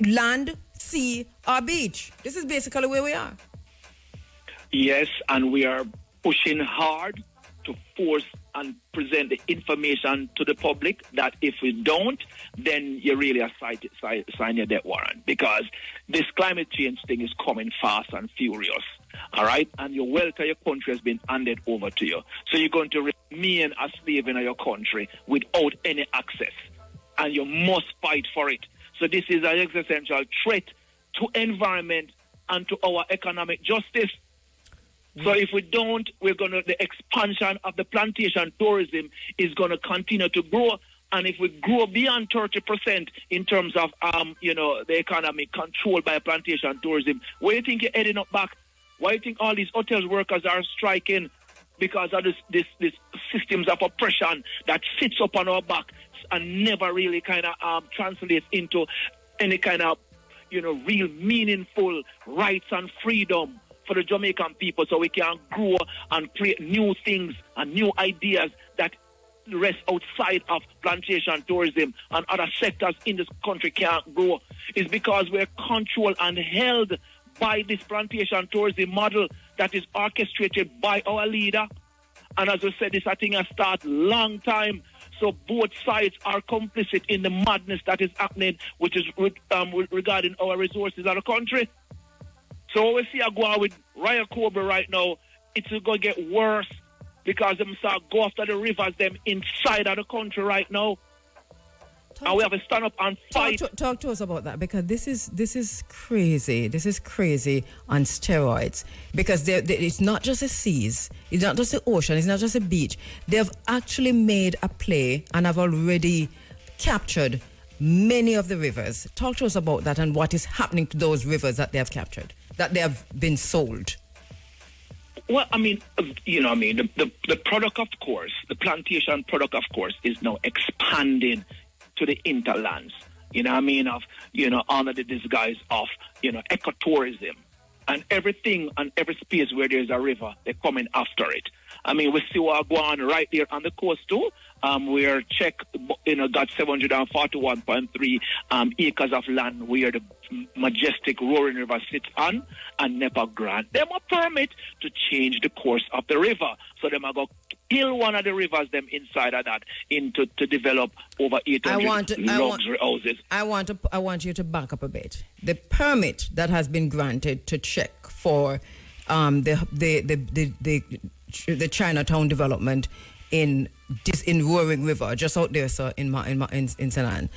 land, sea, or beach. This is basically where we are. Yes, and we are pushing hard to force and present the information to the public that if we don't, then you really are sign your death warrant, because this climate change thing is coming fast and furious. All right? And your wealth of your country has been handed over to you. So you're going to remain a slave in your country without any access. And you must fight for it. So this is an existential threat to environment and to our economic justice. So if we don't, the expansion of the plantation tourism is going to continue to grow. And if we grow beyond 30% in terms of, the economy controlled by plantation tourism, where do you think you're heading up back? Why do you think all these hotels workers are striking? Because of this systems of oppression that sits up on our back and never really kind of translates into any kind of, real meaningful rights and freedom for the Jamaican people, so we can grow and create new things and new ideas that the rest outside of plantation tourism and other sectors in this country can't grow. It's because we're controlled and held by this plantation tourism model that is orchestrated by our leader. And as I said, this thing has started long time. So both sides are complicit in the madness that is happening, which is regarding our resources of the country. So what we see a go on with Raya Cobra right now, it's going to get worse because them start go after the rivers them inside of the country right now. And we have to stand up and fight. Talk to us about that, because this is crazy. This is crazy on steroids, because it's not just the seas, it's not just the ocean, it's not just the beach. They've actually made a play and have already captured many of the rivers. Talk to us about that and what is happening to those rivers that they have captured, that they have been sold. Well, the product, of course, the plantation product, of course, is now expanding to the interlands, under the disguise of, ecotourism. And everything and every space where there's a river, they're coming after it. We see what go on right there on the coast too. Where Czech, got 741.3 acres of land where the majestic Roaring River sits on, and NEPA grant them a permit to change the course of the river. So them are going to kill one of the rivers them inside of that to develop over 800 luxury houses. I want you to back up a bit. The permit that has been granted to Czech for the Chinatown development in Roaring River, just out there, sir, in St. Anne.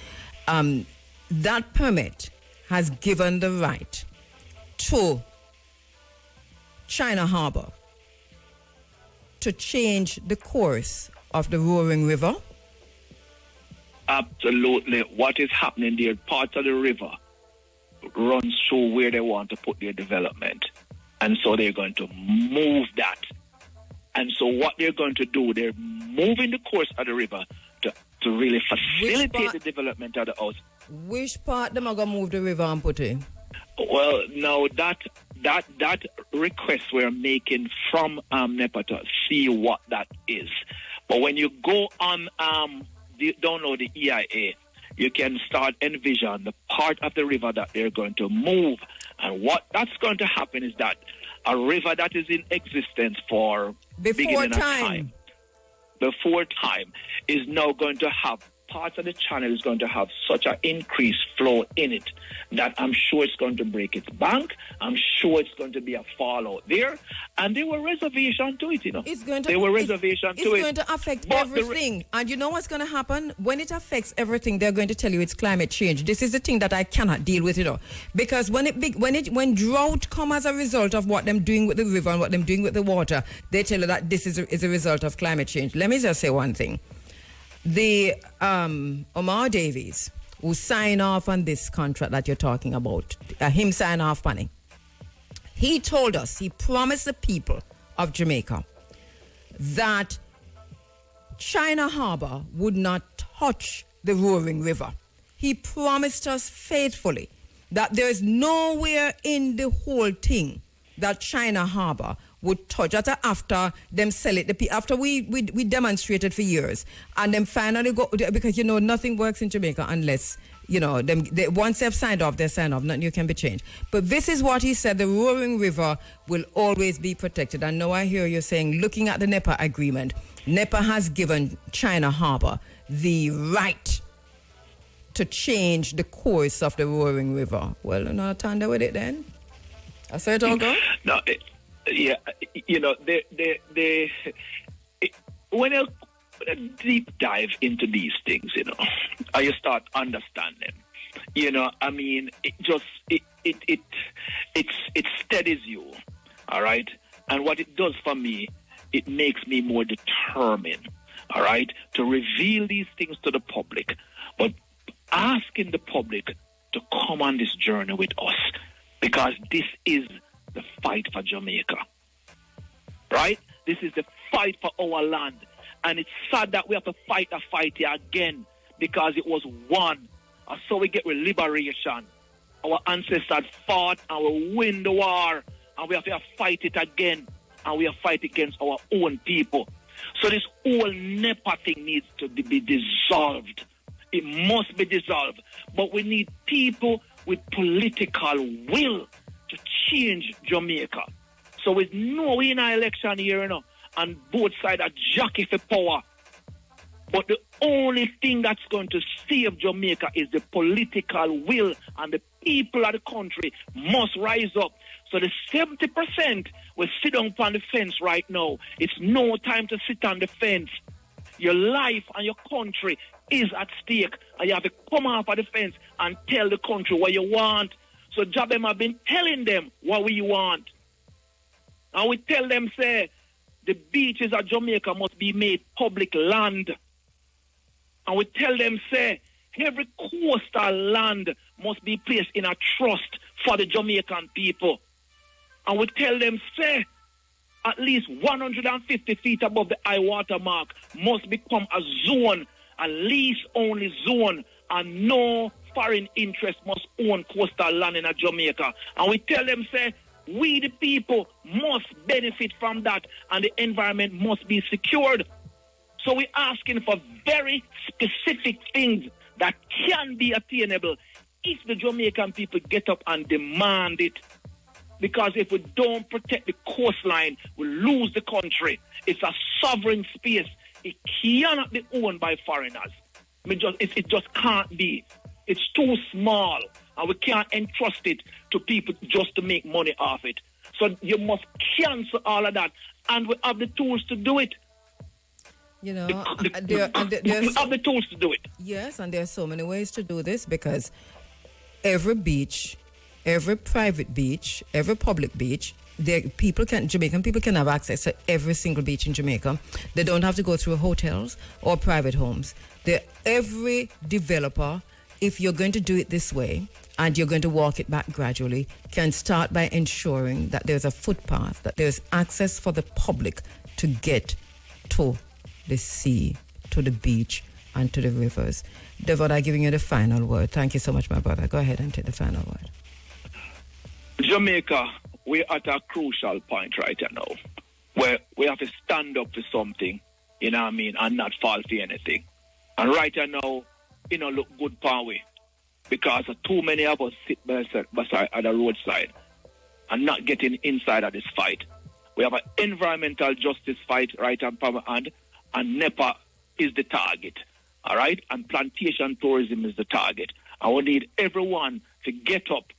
That permit has given the right to China Harbour to change the course of the Roaring River. Absolutely. What is happening there, parts of the river runs through where they want to put their development. And so they're going to move that. And so what they're going to do, they're moving the course of the river to really facilitate the development of the house. Which part them are going to move the river and put in? Well, now that request we're making from NEPA to see what that is. But when you go on, download the EIA, you can start envision the part of the river that they're going to move. And what that's going to happen is that a river that is in existence for before time is now going to have parts of the channel is going to have such an increased flow in it that I'm sure it's going to break its bank. I'm sure it's going to be a fallout there. And there were reservations to it, you know. It's going to, there were reservations to it. It's going to affect everything. And you know what's going to happen? When it affects everything, they're going to tell you it's climate change. This is the thing that I cannot deal with, you know. Because when drought come as a result of what them doing with the river and what them doing with the water, they tell you that this is a result of climate change. Let me just say one thing. The Omar Davies, who signed off on this contract that you're talking about, him sign off on it, he told us, he promised the people of Jamaica that China Harbor would not touch the Roaring River. He promised us faithfully that there is nowhere in the whole thing that China Harbor would touch. That's after them sell it. After we demonstrated for years, and then finally go, because you know nothing works in Jamaica unless once they've signed off, they sign off. Nothing can be changed. But this is what he said: the Roaring River will always be protected. And now I hear you saying, looking at the NEPA agreement, NEPA has given China Harbor the right to change the course of the Roaring River. Well, you're not tender with it then. I said it all go. No. Yeah, you know, when you deep dive into these things, you know, and you start understanding them, you know, I mean, it steadies you, all right? And what it does for me, it makes me more determined, all right, to reveal these things to the public, but asking the public to come on this journey with us, because this is the fight for Jamaica, right? This is the fight for our land. And it's sad that we have to fight the fight here again because it was won. And so we get liberation. Our ancestors fought and we win the war. And we have to fight it again. And we have to fight against our own people. So this whole NEPA thing needs to be dissolved. It must be dissolved. But we need people with political will to change Jamaica. So with no win election here, you know, and both sides are jockey for power. But the only thing that's going to save Jamaica is the political will, and the people of the country must rise up. So the 70% will sit down on the fence right now. It's no time to sit on the fence. Your life and your country is at stake, and you have to come off of the fence and tell the country what you want. So Jabem have been telling them what we want. And we tell them, say, the beaches of Jamaica must be made public land. And we tell them, say, every coastal land must be placed in a trust for the Jamaican people. And we tell them, say, at least 150 feet above the high water mark must become a zone, a lease-only zone, and no foreign interest must own coastal land in Jamaica. And we tell them, say, we the people must benefit from that, and the environment must be secured. So we're asking for very specific things that can be attainable if the Jamaican people get up and demand it. Because if we don't protect the coastline, we lose the country. It's a sovereign space. It cannot be owned by foreigners. It just can't be. It's too small, and we can't entrust it to people just to make money off it. So you must cancel all of that, and we have the tools to do it. You know, we have the tools to do it. Yes, and there are so many ways to do this, because every beach, every private beach, every public beach, Jamaican people can have access to every single beach in Jamaica. They don't have to go through hotels or private homes. Every developer, if you're going to do it this way, and you're going to walk it back gradually, can start by ensuring that there's a footpath, that there's access for the public to get to the sea, to the beach, and to the rivers. Devon, I'm giving you the final word. Thank you so much, my brother. Go ahead and take the final word. Jamaica, we're at a crucial point right now where we have to stand up for something, you know what I mean, and not fall for anything. And right now, look good for we, because too many of us sit beside at the roadside and not getting inside of this fight. We have an environmental justice fight right on our hand, and NEPA is the target, all right? And plantation tourism is the target. And we need everyone to get up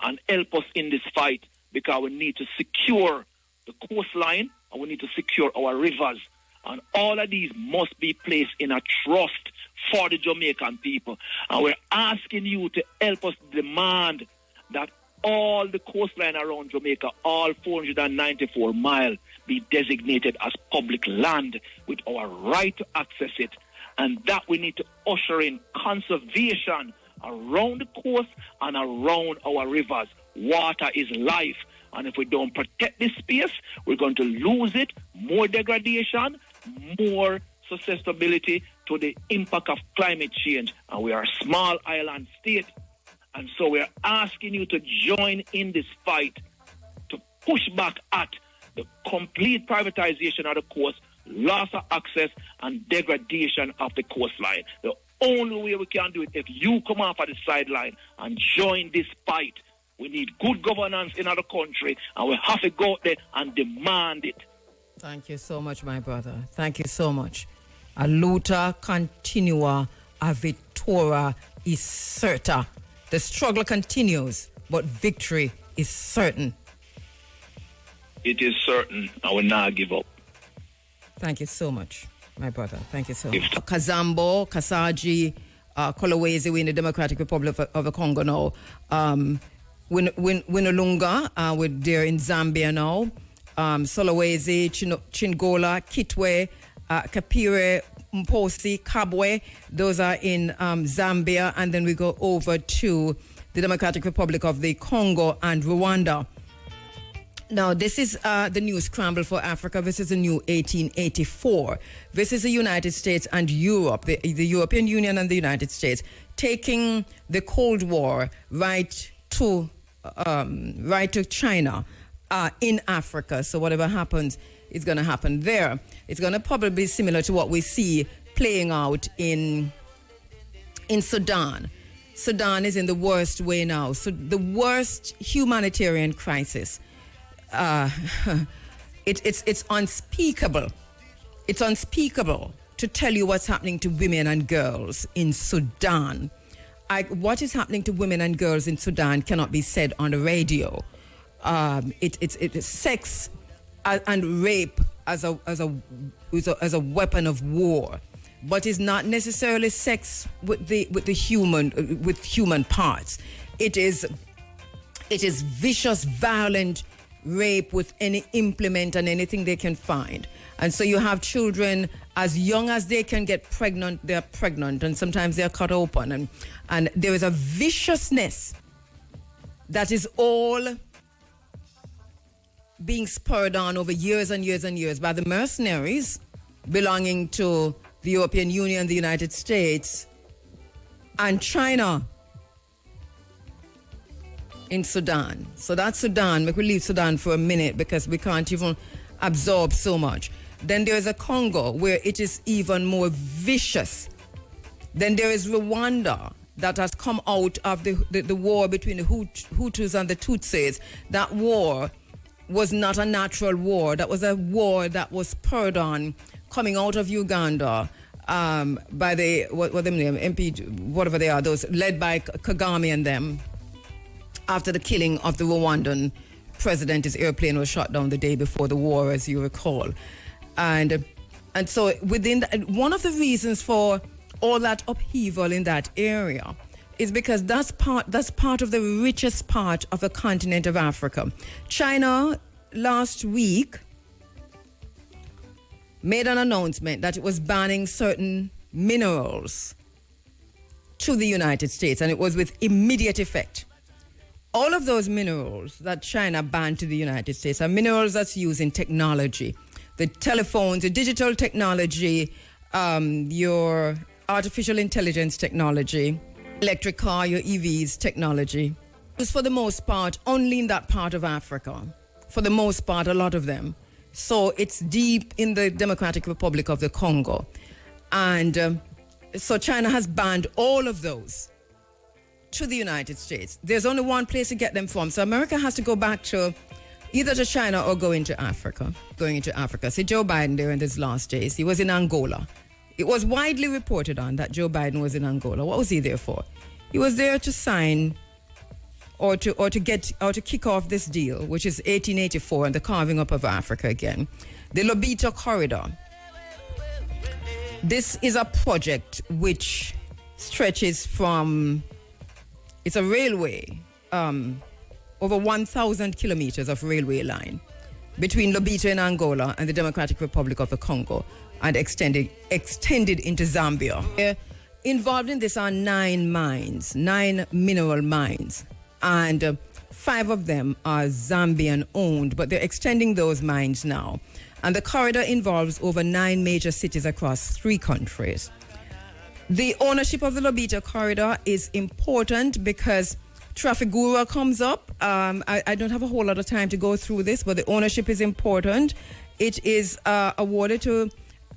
and help us in this fight, because we need to secure the coastline and we need to secure our rivers. And all of these must be placed in a trust for the Jamaican people. And we're asking you to help us demand that all the coastline around Jamaica, all 494 miles, be designated as public land with our right to access it. And that we need to usher in conservation around the coast and around our rivers. Water is life. And if we don't protect this space, we're going to lose it. More degradation, more susceptibility to the impact of climate change. And we are a small island state. And so we're asking you to join in this fight to push back at the complete privatization of the coast, loss of access, and degradation of the coastline. The only way we can do it if you come off at the sideline and join this fight. We need good governance in our country, and we have to go out there and demand it. Thank you so much, my brother. Thank you so much. A luta continua, a vittoria is certa. The struggle continues, but victory is certain. It is certain. I will not give up. Thank you so much, my brother. Thank you so much. Kazambo, Kasaji, Kolwezi, we in the Democratic Republic of the Congo now. Winalunga, we're there in Zambia now. Solowezi, Chingola, Kitwe, Kapire, Mposi, Kabwe, those are in Zambia, and then we go over to the Democratic Republic of the Congo and Rwanda. Now, this is the new scramble for Africa. This is a new 1884. This is the United States and Europe, the European Union and the United States, taking the Cold War right to China in Africa. So whatever happens is going to happen there. It's going to probably be similar to what we see playing out in Sudan. Sudan is in the worst way now. So the worst humanitarian crisis. It's unspeakable. It's unspeakable to tell you what's happening to women and girls in Sudan. What is happening to women and girls in Sudan cannot be said on the radio. It's sex and rape as a weapon of war, but it's not necessarily sex with human parts. It is vicious, violent rape with any implement and anything they can find. And so you have children as young as they can get pregnant, they're pregnant, and sometimes they're cut open. And there is a viciousness that is all being spurred on over years and years and years by the mercenaries belonging to the European Union, the United States, and China in Sudan. So that's Sudan. We could leave Sudan for a minute because we can't even absorb so much. Then there is a Congo where it is even more vicious. Then there is Rwanda that has come out of the war between the Hutus and the Tutsis. That war was not a natural war. That was a war that was spurred on coming out of Uganda by the, what them name, MP, whatever they are, those led by Kagame and them, after the killing of the Rwandan president. His airplane was shot down the day before the war, as you recall. And so within that, one of the reasons for all that upheaval in that area is because that's part of the richest part of the continent of Africa. China last week made an announcement that it was banning certain minerals to the United States, and it was with immediate effect. All of those minerals that China banned to the United States are minerals that's used in technology. The telephones, the digital technology, your artificial intelligence technology, electric car, your EVs technology. It's for the most part only in that part of Africa. For the most part, a lot of them. So it's deep in the Democratic Republic of the Congo. And so China has banned all of those to the United States. There's only one place to get them from. So America has to go back to either to China or going into Africa. See Joe Biden there in his last days. He was in Angola. It was widely reported on that Joe Biden was in Angola. What was he there for? He was there to sign or to kick off this deal, which is 1884 and the carving up of Africa again. The Lobito Corridor. This is a project which stretches from, it's a railway, over 1,000 kilometers of railway line between Lobito in Angola and the Democratic Republic of the Congo, and extended into Zambia. Involved in this are 9 mineral mines, and 5 of them are Zambian owned, but they're extending those mines now. And the corridor involves over 9 major cities across 3 countries. The ownership of the Lobito corridor is important because Trafigura comes up. I don't have a whole lot of time to go through this, but the ownership is important. It is awarded to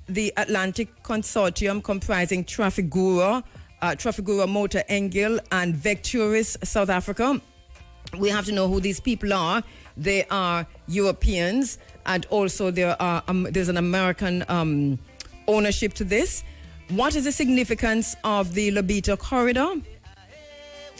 the Atlantic Consortium comprising Trafigura, Motor Engil, and Vecturis South Africa. We have to know who these people are. They are Europeans, and also there's an American ownership to this. What is the significance of the Lobito corridor?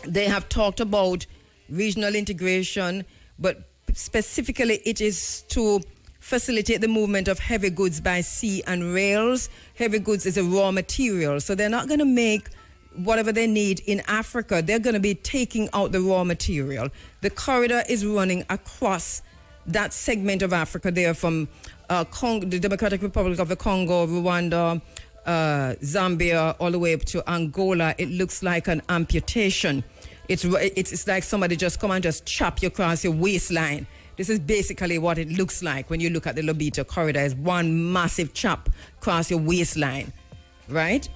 They have talked about regional integration, but specifically it is to facilitate the movement of heavy goods by sea and rails. Heavy goods is a raw material, so they're not going to make whatever they need in Africa. They're going to be taking out the raw material. The corridor is running across that segment of Africa there from the Democratic Republic of the Congo, Rwanda, Zambia, all the way up to Angola. It looks like an amputation. It's like somebody just come and just chop you across your waistline. This is basically what it looks like when you look at the Lobito corridor. It's one massive chop across your waistline, right?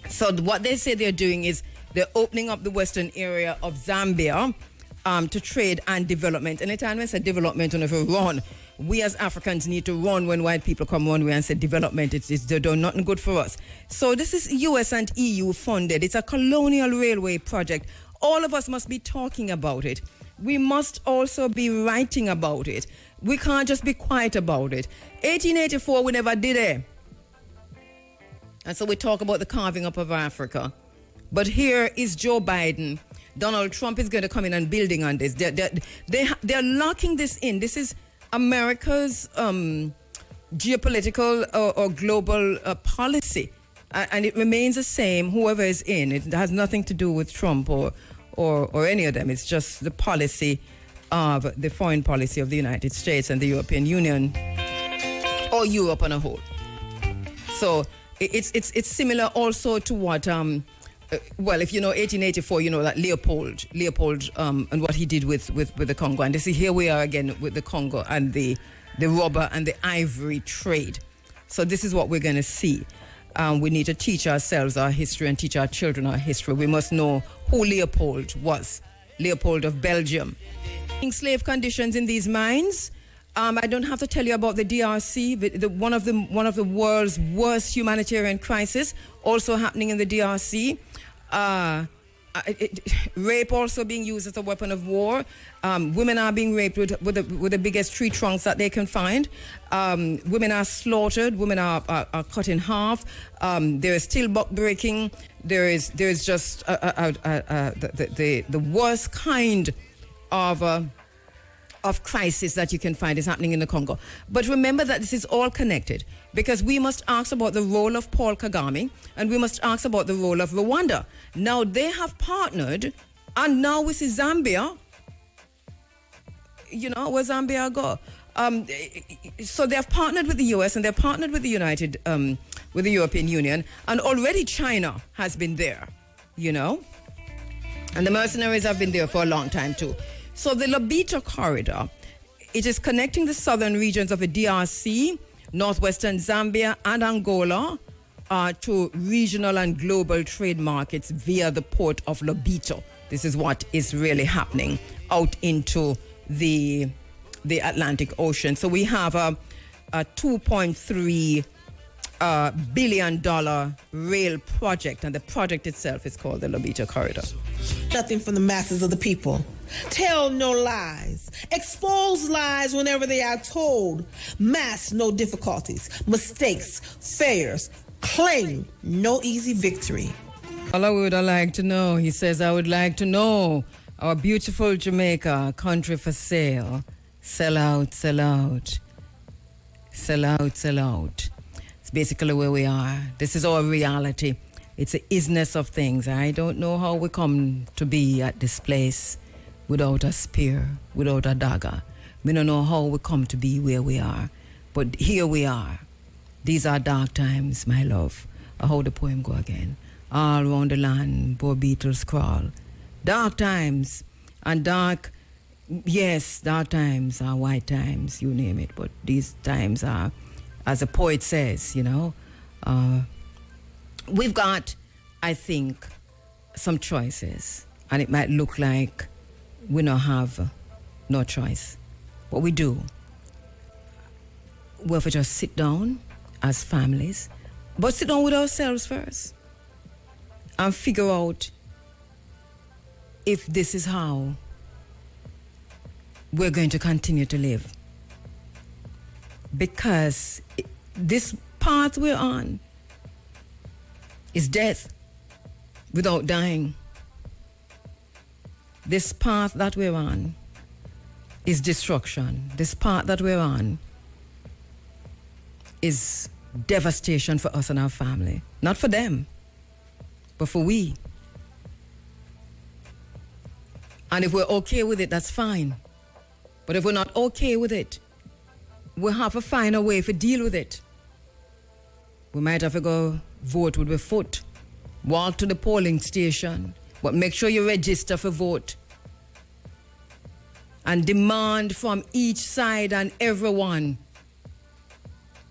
So what they say they're doing is they're opening up the western area of Zambia to trade and development. Anytime I say development, and if we run, we as Africans need to run when white people come one way and say development. They're doing nothing good for us. So this is US and EU funded. It's a colonial railway project. All of us must be talking about it. We must also be writing about it. We can't just be quiet about it. 1884, we never did it. And so we talk about the carving up of Africa. But here is Joe Biden. Donald Trump is going to come in and building on this. They're locking this in. This is America's geopolitical or global policy. And it remains the same, whoever is in. It has nothing to do with Trump or any of them. It's just the policy of the foreign policy of the United States and the European Union, or Europe on a whole. So it's similar also to what well, if you know 1884, you know that Leopold and what he did with the Congo. And this is, here we are again with the Congo and the rubber and the ivory trade. So this is what we're going to see. We need to teach ourselves our history and teach our children our history. We must know who Leopold was. Leopold of Belgium. Slave conditions in these mines. I don't have to tell you about the DRC, one of the world's worst humanitarian crisis, also happening in the DRC. Rape also being used as a weapon of war. Women are being raped with the biggest tree trunks that they can find. Women are slaughtered. Women are cut in half. There is still buck breaking. There is just the worst kind of crisis that you can find is happening in the Congo. But remember that this is all connected, because we must ask about the role of Paul Kagame and we must ask about the role of Rwanda. Now they have partnered, and now we see Zambia. You know where Zambia go? So they have partnered with the US and they've partnered with with the European Union, and already China has been there, you know, and the mercenaries have been there for a long time too. So the Lobito corridor, it is connecting the southern regions of the DRC, northwestern Zambia and Angola to regional and global trade markets via the port of Lobito. This is what is really happening out into the Atlantic Ocean. So we have a $2.3 billion rail project, and the project itself is called the Lobito Corridor. Nothing from the masses of the people. Tell no lies. Expose lies whenever they are told. Mask no difficulties, mistakes, failures. Claim no easy victory. All I would like to know, he says, I would like to know our beautiful Jamaica, country for sale. Sell out, sell out. Sell out, sell out. It's basically where we are. This is our reality. It's the isness of things. I don't know how we come to be at this place without a spear, without a dagger. We don't know how we come to be where we are. But here we are. These are dark times, my love. How the poem go again? All round the land, poor beetles crawl. Dark times and dark, yes, dark times are white times, you name it. But these times are, as the poet says, you know, we've got, I think, some choices. And it might look like we don't have no choice. But we do. We have to just sit down as families, but sit down with ourselves first and figure out if this is how we're going to continue to live. Because this path we're on is death without dying. This path that we're on is destruction. This path that we're on is devastation for us and our family. Not for them, but for we. And if we're okay with it, that's fine. But if we're not okay with it, we'll have to find a way to deal with it. We might have to go vote with our foot, walk to the polling station, but make sure you register for vote. And demand from each side and everyone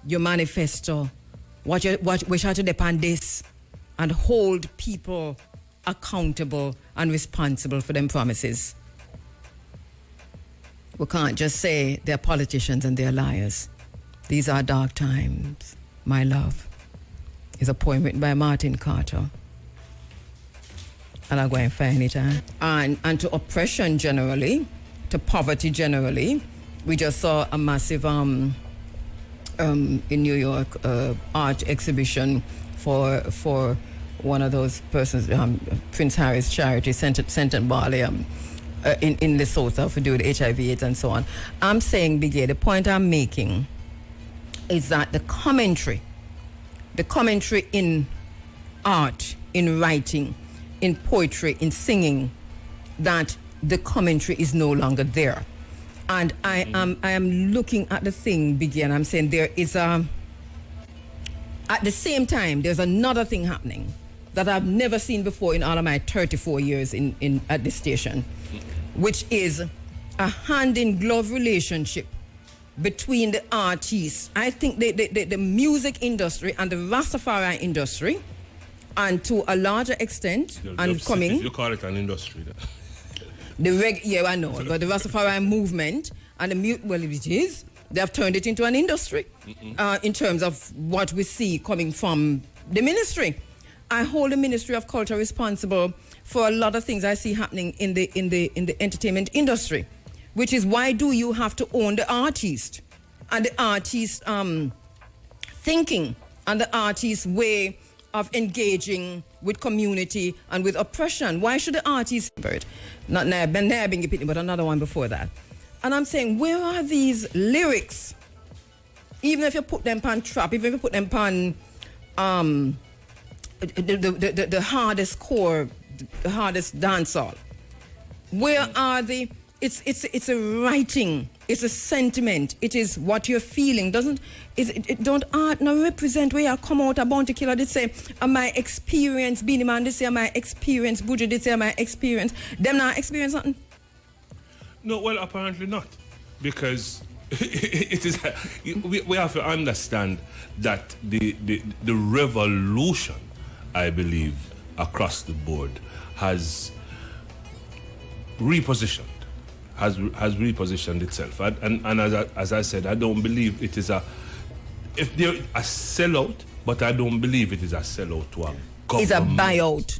your manifesto, what we shall to depend this, and hold people accountable and responsible for them promises. We can't just say they're politicians and they're liars. These are dark times, my love. It's a poem written by Martin Carter. And I'll go and find it. And to oppression generally, to poverty generally, we just saw a massive in New York art exhibition for one of those persons, Prince Harry's charity, St. Barley, in Lesotho to do with HIV/AIDS and so on. I'm saying, Biggie, the point I'm making is that the commentary in art, in writing, in poetry, in singing, that the commentary is no longer there. And I am looking at the thing, Biggie, and I'm saying there is at the same time, there's another thing happening that I've never seen before in all of my 34 years at this station, which is a hand-in-glove relationship between the artists. I think the music industry and the Rastafari industry, and to a larger extent, coming... You call it an industry. Yeah, I know, but the Rastafari movement and it is. They have turned it into an industry in terms of what we see coming from the ministry. I hold the Ministry of Culture responsible for a lot of things I see happening in the entertainment industry, which is why do you have to own the artist and the artist thinking and the artist's way of engaging with community and with oppression? Why should the artist... Not Nabbing, but another one before that. And I'm saying, where are these lyrics? Even if you put them on trap, even if you put them on the hardest core, the hardest dancehall, where are the... It's a writing It's a sentiment. It is what you're feeling. It don't art now represent where you come out a bounty killer. They say, my experience, Beanie Man, they say my experience, Buju, they say my experience. Them not experience nothing. No, well, apparently not. Because it is we have to understand that the revolution, I believe, across the board has repositioned itself, and as I said, I don't believe it is a sellout, but I don't believe it is a sellout to a government. It's a buyout.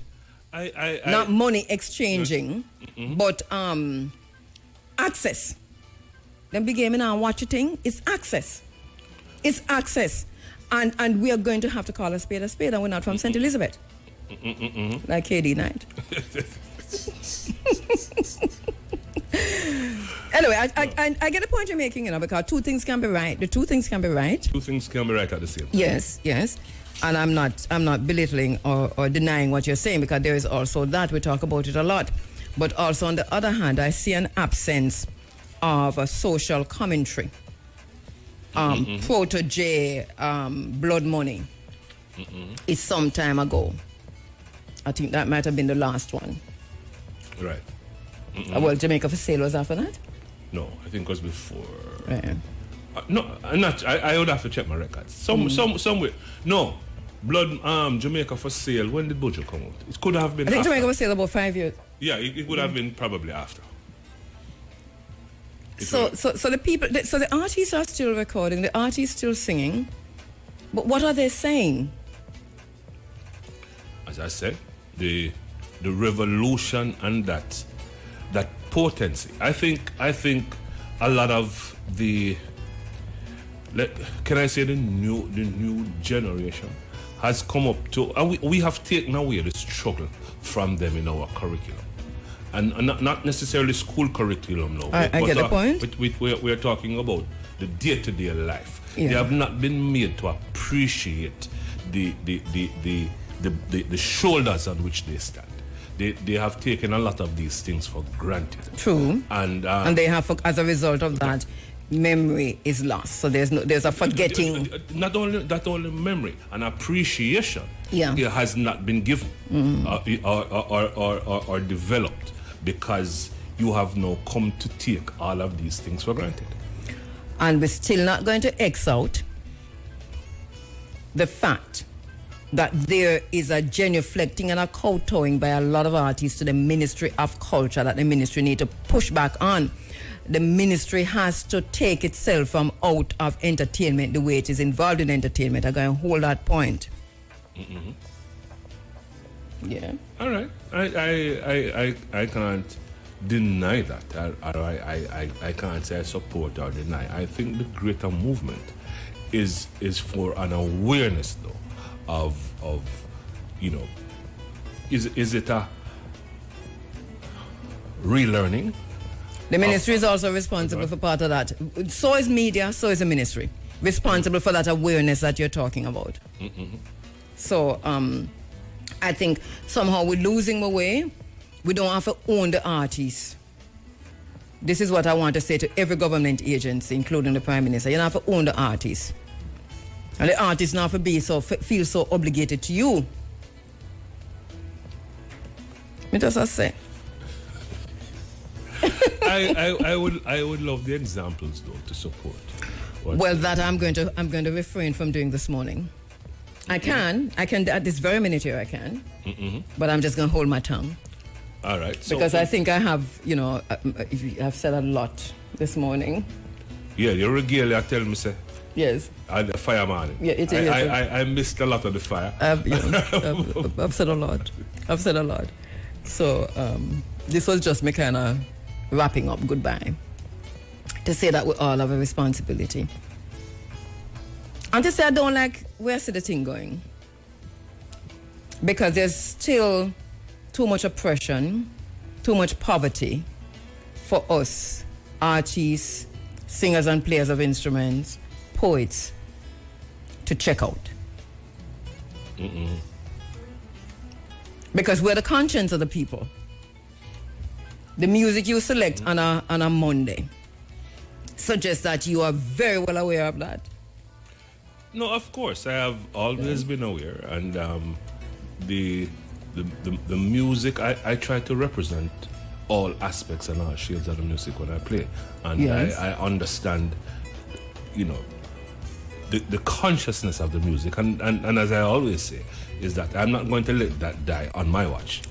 I not money exchanging, but access. Them big game now watch a thing. It's access. It's access, and we are going to have to call a spade, and we're not from St. Elizabeth, like KD Knight. Anyway, I get the point you're making, because two things can be right. The two things can be right. Two things can be right at the same time. Yes. And I'm not belittling or denying what you're saying, because there is also that. We talk about it a lot. But also, on the other hand, I see an absence of a social commentary. Protege, blood money. It's some time ago. I think that might have been the last one. Right. Well, Jamaica for Sale was after that? No, I think it was before. Right. No, I'm not. I would have to check my records. Somewhere. No, Blood. Jamaica for Sale. When did Buju come out? It could have been. I think after. Jamaica for Sale about 5 years. Yeah, it would have been probably after. So the people, so the artists are still recording, the artists still singing, but what are they saying? As I said, the revolution and that potency. I think a lot of the new generation has come up to, and we have taken away the struggle from them in our curriculum. And not necessarily school curriculum now. I get the point. But we're talking about the day-to-day life. Yeah. They have not been made to appreciate the shoulders on which they stand. They have taken a lot of these things for granted. True. And they have, as a result of that, memory is lost. So there's a forgetting. Not only memory, an appreciation. Yeah. It has not been given or developed, because you have now come to take all of these things for granted. And we're still not going to X out the fact that there is a genuflecting and a kowtowing by a lot of artists to the Ministry of Culture that the ministry need to push back on. The ministry has to take itself from out of entertainment the way it is involved in entertainment. I'm going to hold that point. Yeah. All right. I can't deny that. I can't say I support or deny. I think the greater movement is for an awareness though of is it a relearning? The ministry is also responsible for part of that. So is media, so is the ministry. Responsible for that awareness that you're talking about. So I think somehow we're losing the way. We don't have to own the artists. This is what I want to say to every government agency, including the Prime Minister. You don't have to own the artists. And the artists not have to feel so obligated to you. Me just say. I would love the examples though to support. Well, that I'm going to refrain from doing this morning. I can at this very minute here I can, but I'm just going to hold my tongue. All right. Because I think I have, I've said a lot this morning. Yeah, your regalia tell me say. Yes. And the fireman. Yeah, it is. I missed a lot of the fire. I've said a lot. So this was just me kind of wrapping up goodbye to say that we all have a responsibility. And to say I don't like where I see the thing going. Because there's still too much oppression, too much poverty for us, artists, singers and players of instruments, poets, to check out. Because we're the conscience of the people. The music you select on a Monday suggests that you are very well aware of that. No, of course, I have always been aware, and the music I try to represent all aspects and all shades of the music when I play, and Yes. I understand, the consciousness of the music, and as I always say, is that I'm not going to let that die on my watch.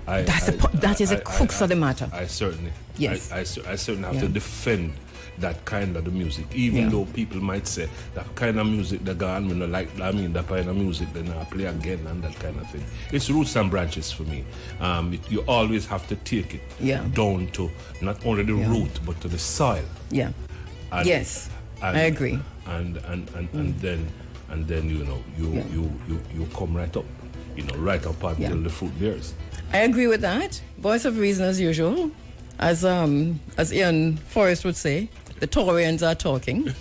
That is the crux of the matter. I certainly, Yes. I certainly have to defend that kind of the music, even though people might say that kind of music the gone, me no like. I mean, that kind of music then I play again and that kind of thing. It's roots and branches for me. You always have to take it down to not only the root but to the soil. Yeah. And, Yes. I agree. And then you come right up, right up until the fruit bears. I agree with that. Voice of reason as usual. As Ian Forrest would say, the Taurians are talking,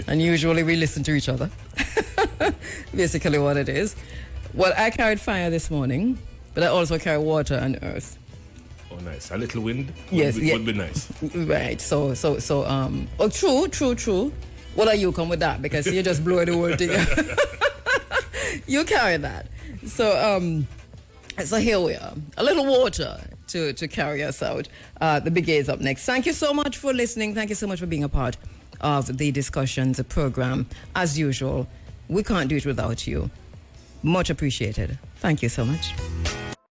and usually we listen to each other. Basically what it is. Well, I carried fire this morning, but I also carry water and earth. Oh, nice. A little wind would be nice. Right. So. Oh, true. What are you come with that? Because you just blow the whole thing. You carry that. So here we are. A little water to carry us out. The brigade's up next. Thank you so much for listening. Thank you so much for being a part of the discussions, the program. As usual, we can't do it without you. Much appreciated. Thank you so much.